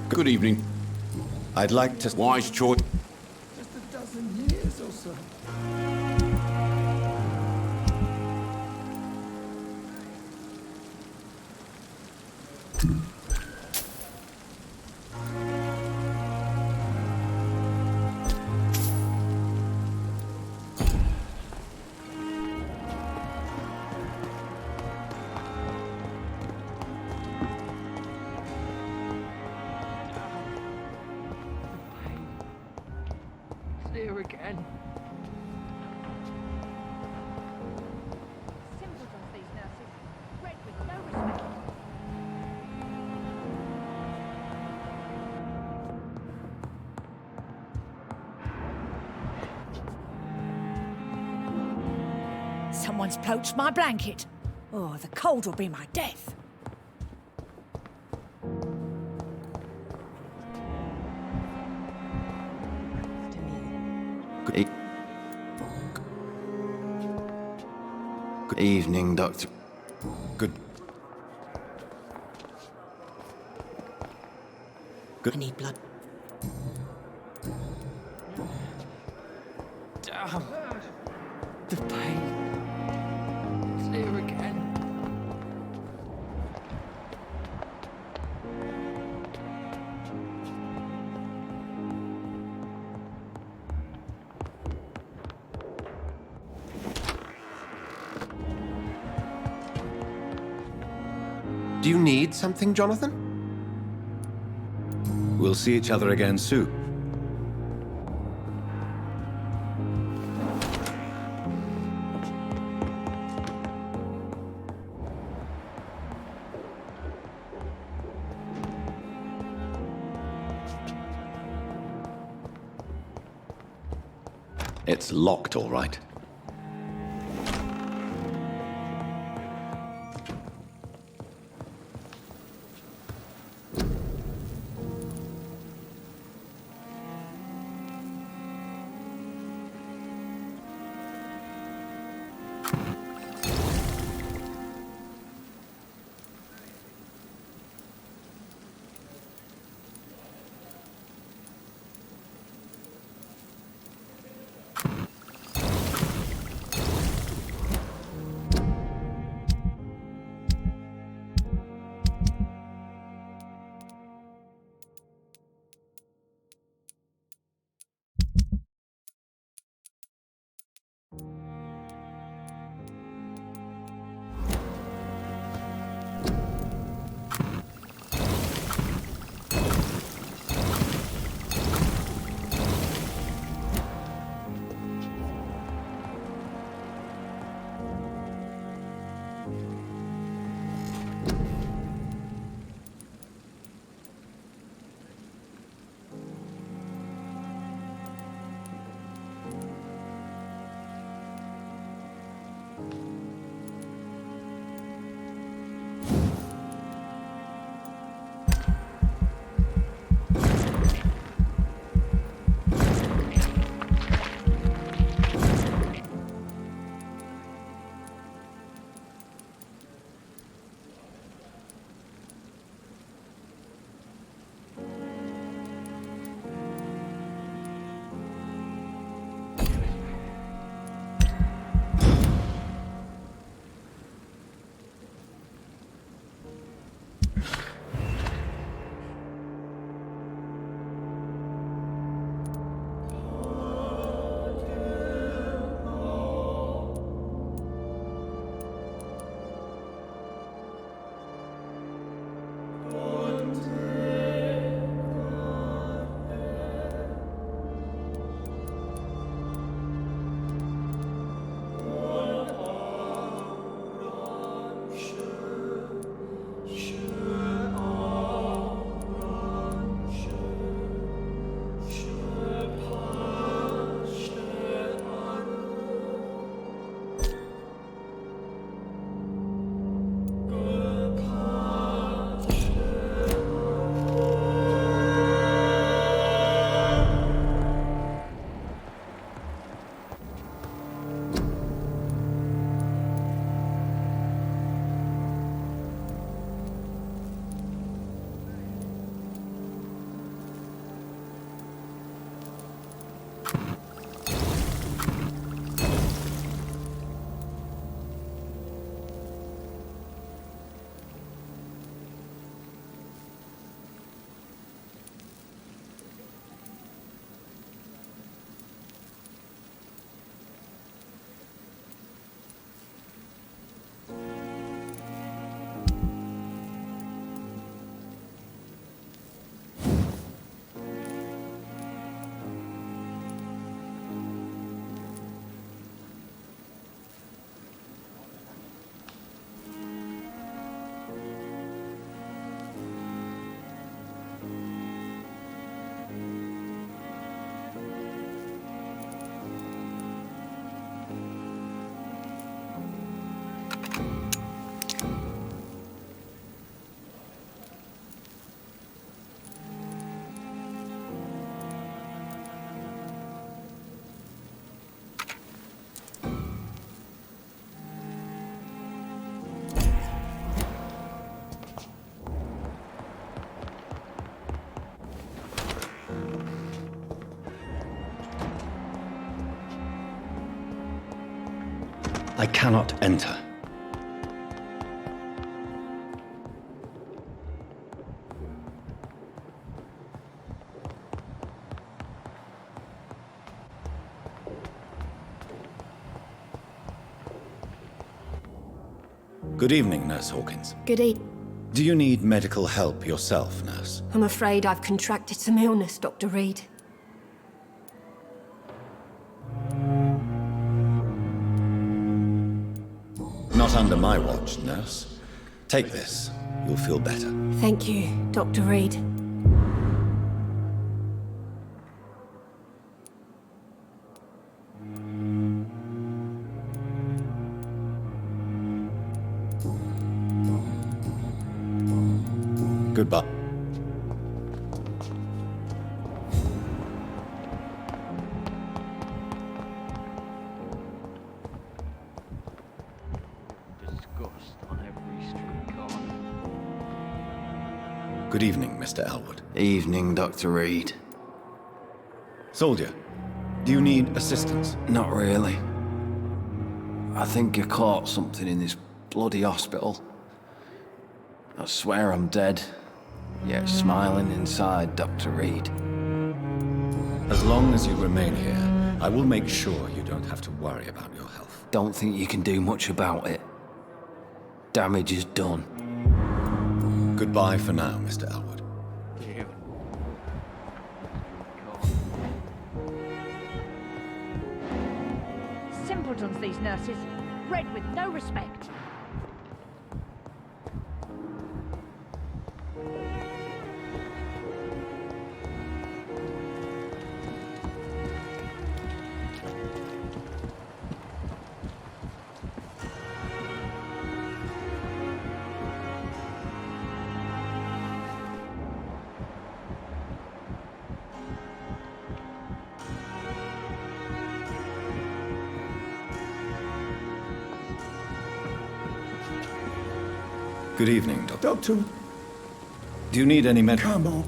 Good evening. I'd like to... Wise choice. Just a dozen years or so. Here again. Simpletons, these nurses. Bred with no respect. Someone's poached my blanket. Oh, the cold will be my death. Good evening, Doctor. Good. I need blood. Damn. The pain. It's here again. Do you need something, Jonathan? We'll see each other again soon. It's locked, all right. I cannot enter. Good evening, Nurse Hawkins. Good evening. Do you need medical help yourself, nurse? I'm afraid I've contracted some illness, Dr. Reed. Not under my watch, nurse. Take this. You'll feel better. Thank you, Dr. Reed. Goodbye. Disgust on every street corner. Good evening, Mr. Elwood. Evening, Dr. Reed. Soldier, do you need assistance? Not really. I think I caught something in this bloody hospital. I swear I'm dead, yet smiling inside, Dr. Reed. As long as you remain here, I will make sure you don't have to worry about your health. Don't think you can do much about it. Damage is done. Goodbye for now, Mr. Elwood. Simpletons, these nurses. Bred with no respect. Good evening, Doctor. Doctor, Do you need any come on.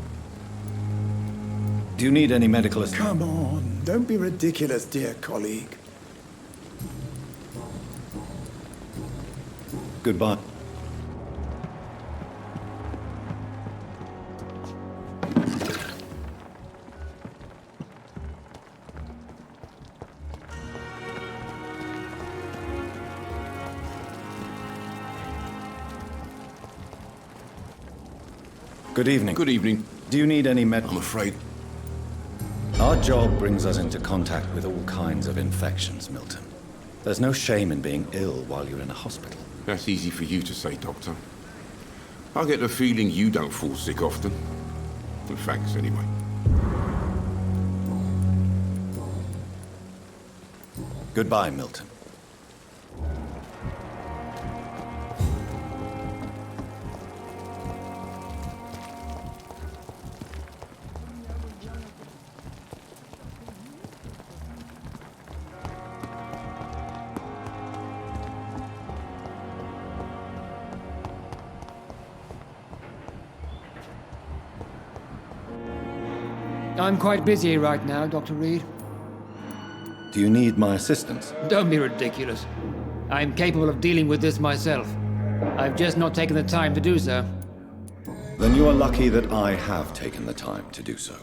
Do you need any medical assistance? Come on. Don't be ridiculous, dear colleague. Goodbye. Good evening. Good evening. Do you need any med... I'm afraid. Our job brings us into contact with all kinds of infections, Milton. There's no shame in being ill while you're in a hospital. That's easy for you to say, Doctor. I get the feeling you don't fall sick often. Well, thanks, anyway. Goodbye, Milton. I'm quite busy right now, Dr. Reed. Do you need my assistance? Don't be ridiculous. I'm capable of dealing with this myself. I've just not taken the time to do so. Then you are lucky that I have taken the time to do so.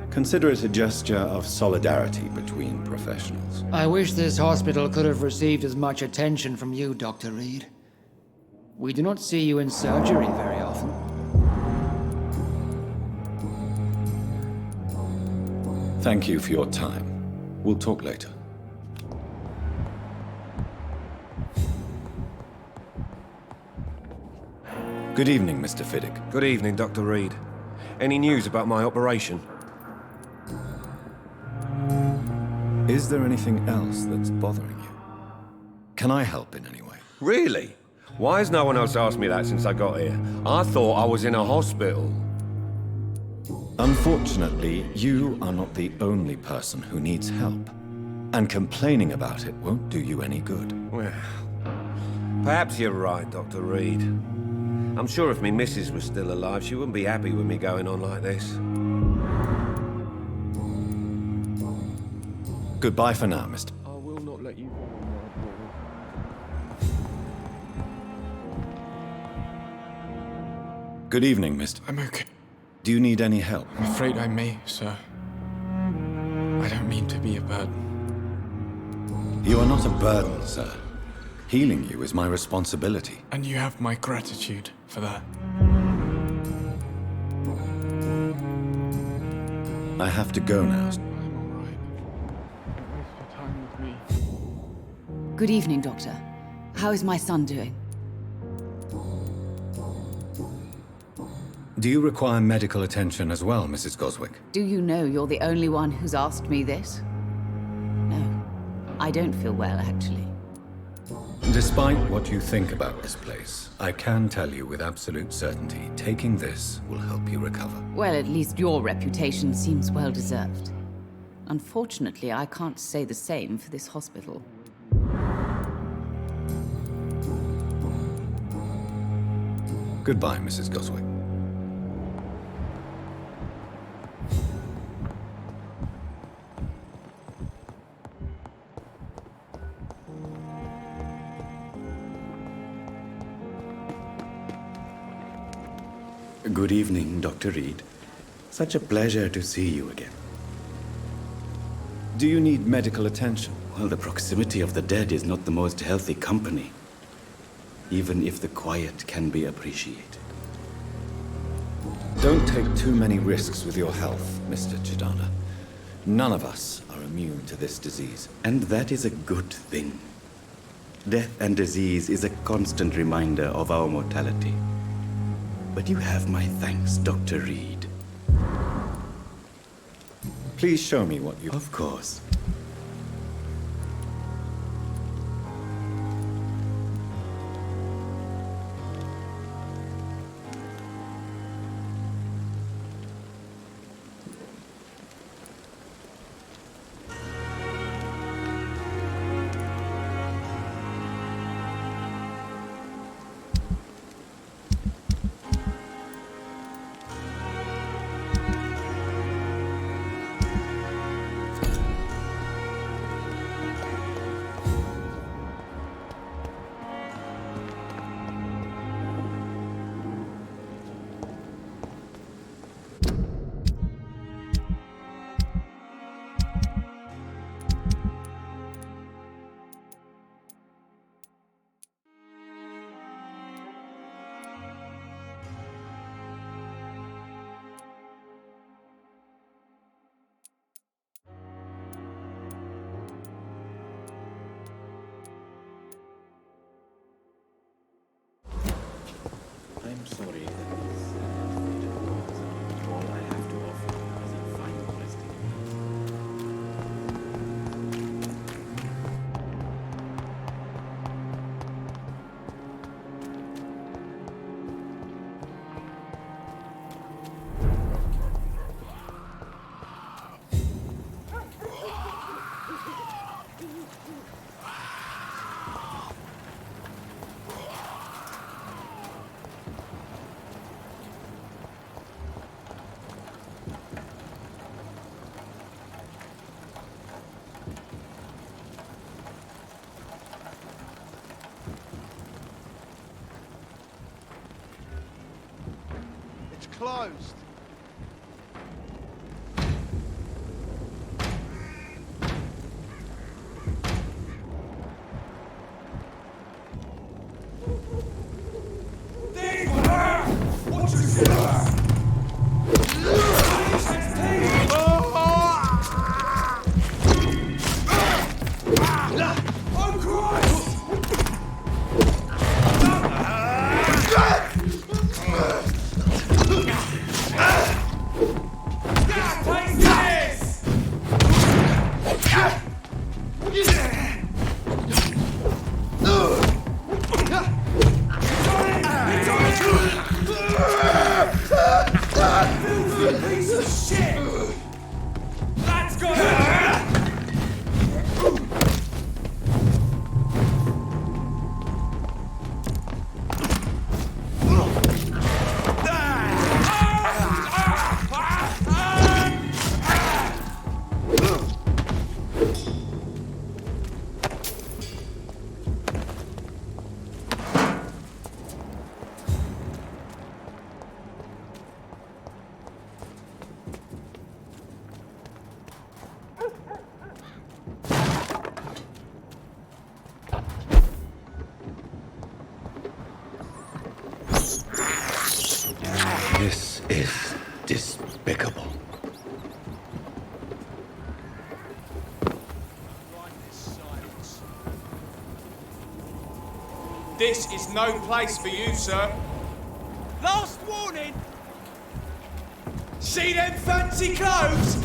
Consider it a gesture of solidarity between professionals. I wish this hospital could have received as much attention from you, Dr. Reed. We do not see you in surgery very often. Thank you for your time. We'll talk later. Good evening, Mr. Fiddick. Good evening, Dr. Reed. Any news about my operation? Is there anything else that's bothering you? Can I help in any way? Really? Why has no one else asked me that since I got here? I thought I was in a hospital. Unfortunately, you are not the only person who needs help. And complaining about it won't do you any good. Well, perhaps you're right, Dr. Reed. I'm sure if me missus was still alive, she wouldn't be happy with me going on like this. Goodbye for now, Mr. I will not let you... Good evening, Mr. I'm okay. Do you need any help? I'm afraid I may, sir. I don't mean to be a burden. You are not a burden, sir. Healing you is my responsibility. And you have my gratitude for that. I have to go now. Good evening, Doctor. How is my son doing? Do you require medical attention as well, Mrs. Goswick? Do you know you're the only one who's asked me this? No, I don't feel well, actually. Despite what you think about this place, I can tell you with absolute certainty, taking this will help you recover. Well, at least your reputation seems well deserved. Unfortunately, I can't say the same for this hospital. Goodbye, Mrs. Goswick. Good evening, Dr. Reed. Such a pleasure to see you again. Do you need medical attention? Well, the proximity of the dead is not the most healthy company, even if the quiet can be appreciated. Don't take too many risks with your health, Mr. Chidana. None of us are immune to this disease. And that is a good thing. Death and disease is a constant reminder of our mortality. But you have my thanks, Dr. Reed. Please show me what you... Of course. I'm sorry that all I have to offer is a final resting. Closed. Ah! This is despicable. This is no place for you, sir. Last warning! See them fancy clothes?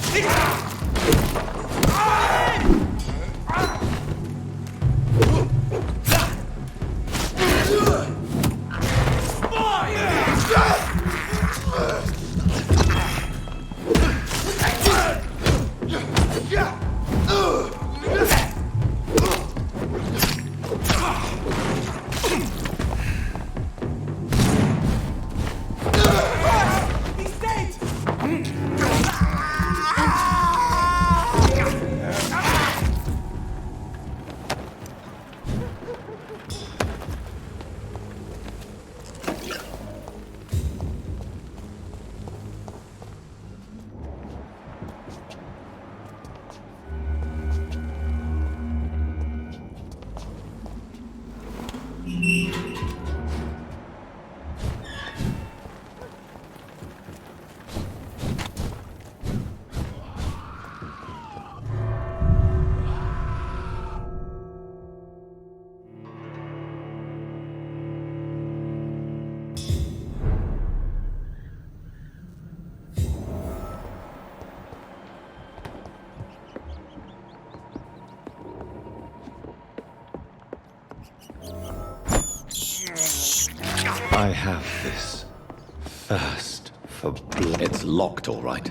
I have this thirst for blood. It's locked, all right.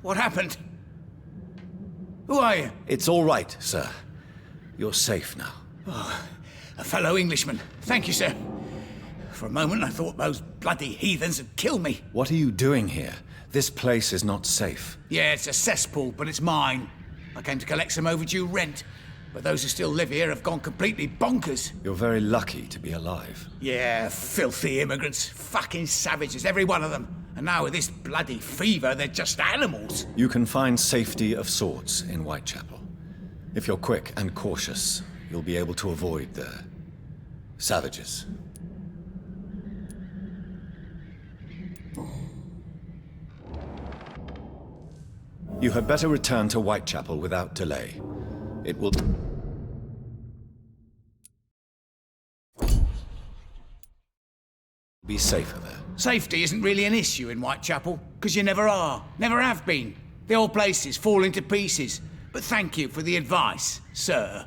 What happened? Who are you? It's all right, sir. You're safe now. Oh, a fellow Englishman. Thank you, sir. For a moment, I thought those bloody heathens had killed me. What are you doing here? This place is not safe. Yeah, it's a cesspool, but it's mine. I came to collect some overdue rent, but those who still live here have gone completely bonkers. You're very lucky to be alive. Yeah, filthy immigrants. Fucking savages, every one of them. And now with this bloody fever, they're just animals. You can find safety of sorts in Whitechapel. If you're quick and cautious, you'll be able to avoid the savages. You had better return to Whitechapel without delay. It will... be safer there. Safety isn't really an issue in Whitechapel, because you never are. Never have been. The old place is falling to pieces. But thank you for the advice, sir.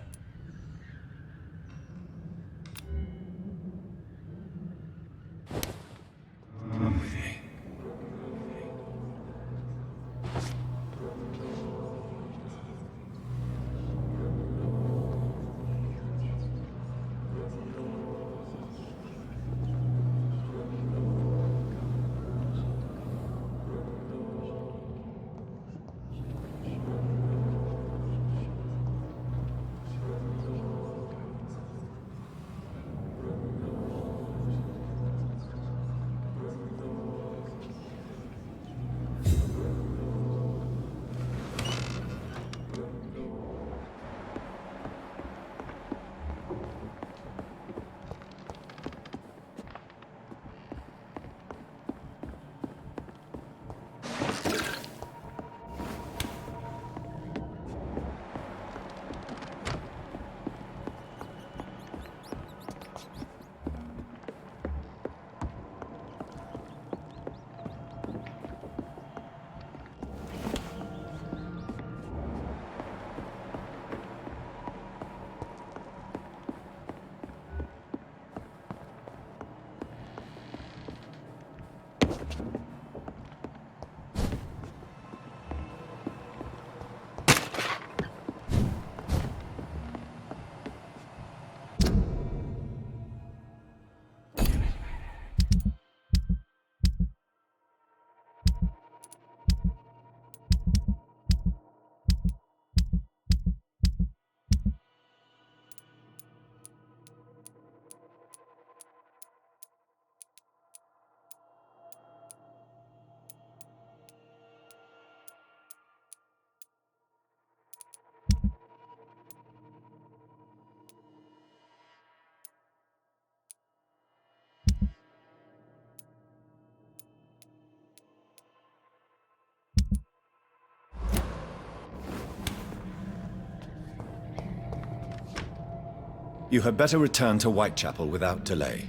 You had better return to Whitechapel without delay.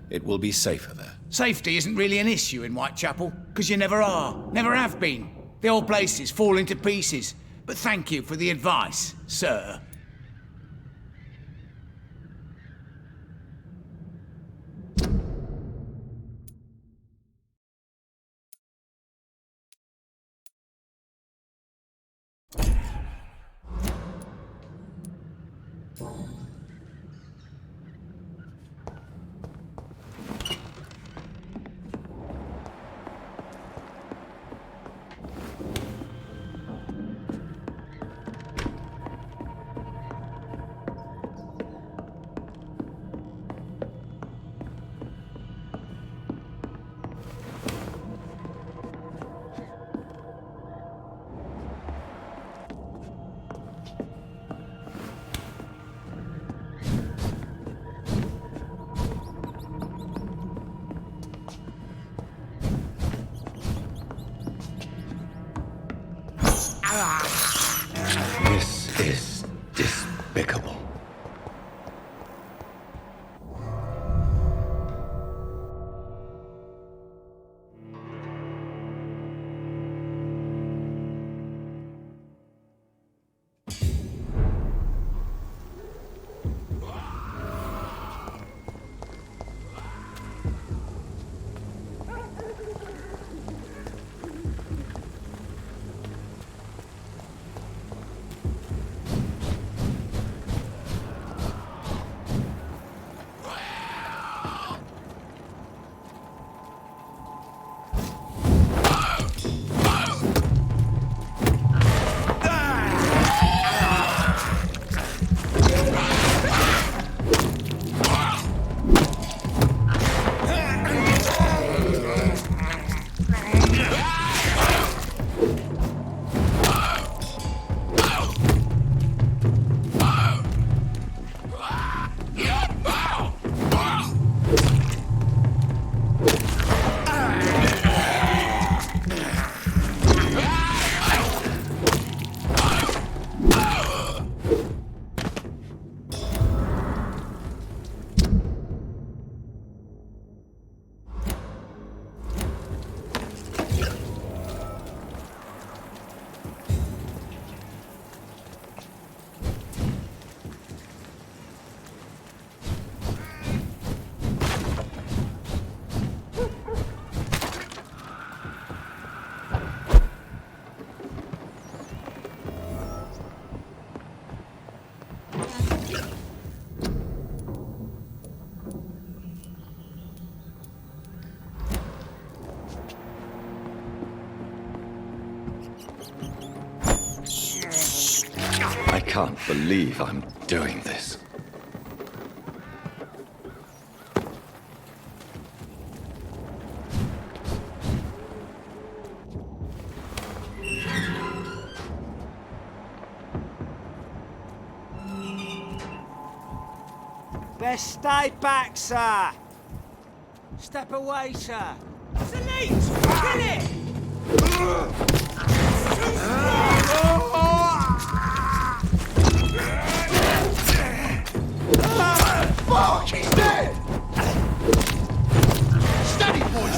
It will be safer there. Safety isn't really an issue in Whitechapel, because you never are. Never have been. The old place is falling to pieces. But thank you for the advice, sir. This is despicable. I can't believe I'm doing this. Best stay back, sir. Step away, sir. Salute! Kill it! Fuck! He's dead! Steady, boys!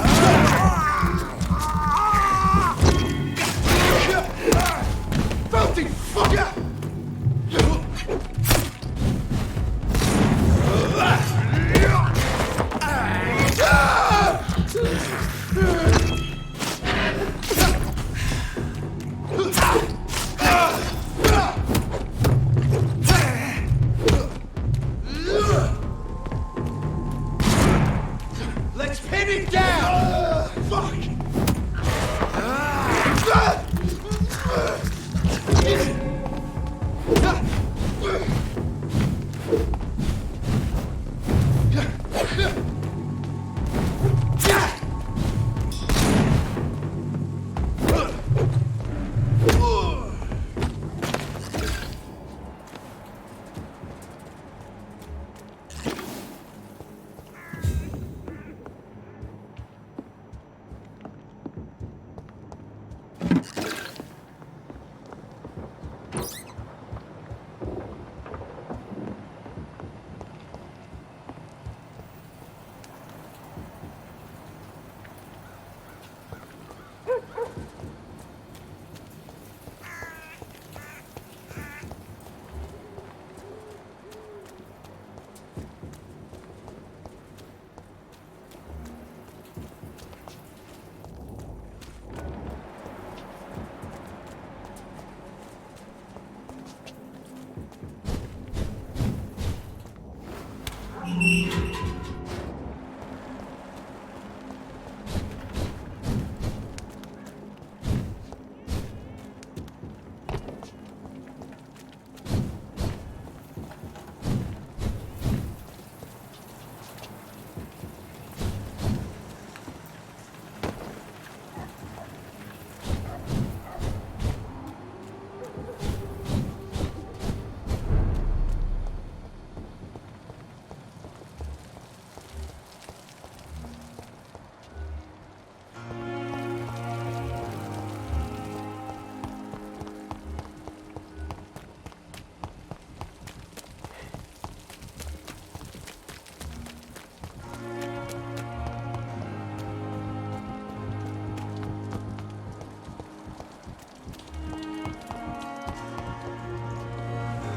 Filthy fucker!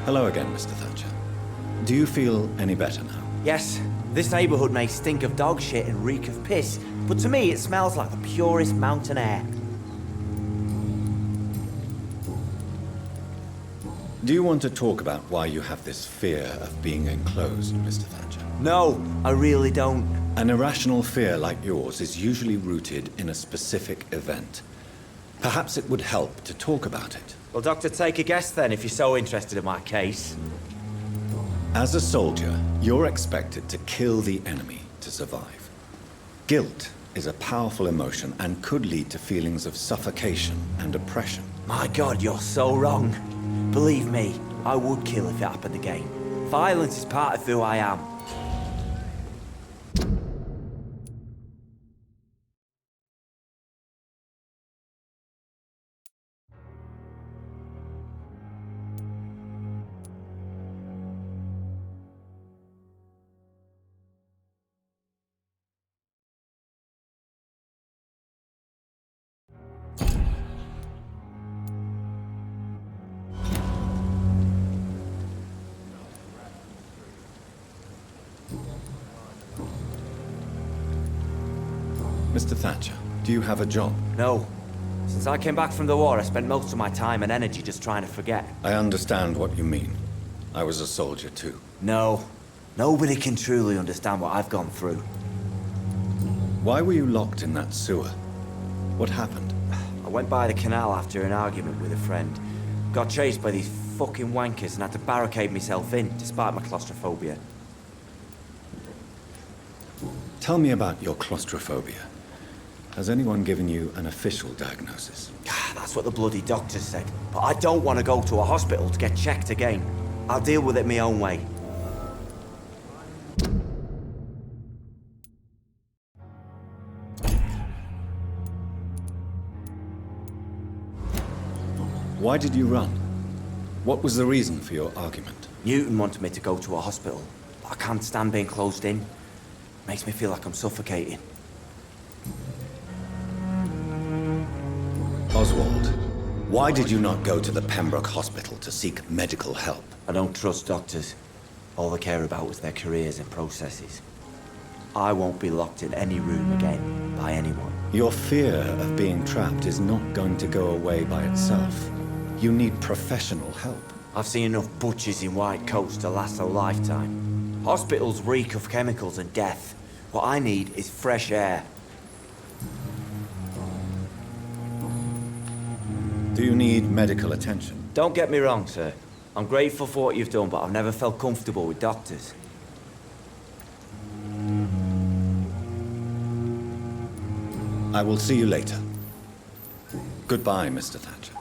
Hello again, Mr. Thatcher. Do you feel any better now? Yes, this neighborhood may stink of dog shit and reek of piss, but to me it smells like the purest mountain air. Do you want to talk about why you have this fear of being enclosed, Mr. Thatcher? No, I really don't. An irrational fear like yours is usually rooted in a specific event. Perhaps it would help to talk about it. Well, Doctor, take a guess then, if you're so interested in my case. As a soldier, you're expected to kill the enemy to survive. Guilt is a powerful emotion and could lead to feelings of suffocation and oppression. My God, you're so wrong. Believe me, I would kill if it happened again. Violence is part of who I am. Mr. Thatcher, do you have a job? No. Since I came back from the war, I spent most of my time and energy just trying to forget. I understand what you mean. I was a soldier too. No. Nobody can truly understand what I've gone through. Why were you locked in that sewer? What happened? I went by the canal after an argument with a friend. Got chased by these fucking wankers and had to barricade myself in, despite my claustrophobia. Tell me about your claustrophobia. Has anyone given you an official diagnosis? That's what the bloody doctor said. But I don't want to go to a hospital to get checked again. I'll deal with it my own way. Why did you run? What was the reason for your argument? Newton wanted me to go to a hospital, but I can't stand being closed in. Makes me feel like I'm suffocating. Oswald, why did you not go to the Pembroke Hospital to seek medical help? I don't trust doctors. All they care about is their careers and processes. I won't be locked in any room again by anyone. Your fear of being trapped is not going to go away by itself. You need professional help. I've seen enough butchers in white coats to last a lifetime. Hospitals reek of chemicals and death. What I need is fresh air. Do you need medical attention? Don't get me wrong, sir. I'm grateful for what you've done, but I've never felt comfortable with doctors. I will see you later. Goodbye, Mr. Thatcher.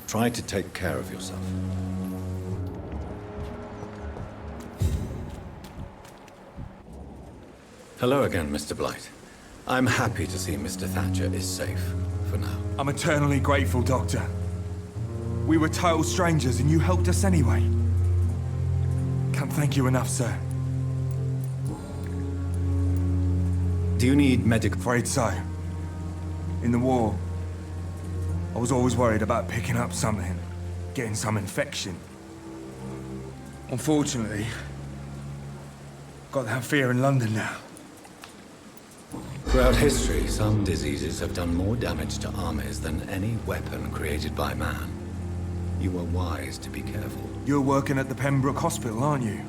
Try to take care of yourself. Hello again, Mr. Blight. I'm happy to see Mr. Thatcher is safe, for now. I'm eternally grateful, Doctor. We were total strangers and you helped us anyway. Can't thank you enough, sir. Do you need medical... Afraid so. In the war, I was always worried about picking up something, getting some infection. Unfortunately, got that fear in London now. Throughout history, some diseases have done more damage to armies than any weapon created by man. You were wise to be careful. You're working at the Pembroke Hospital, aren't you?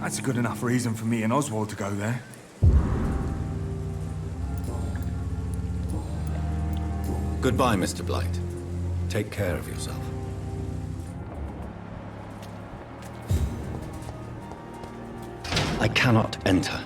That's a good enough reason for me and Oswald to go there. Goodbye, Mr. Blight. Take care of yourself. I cannot enter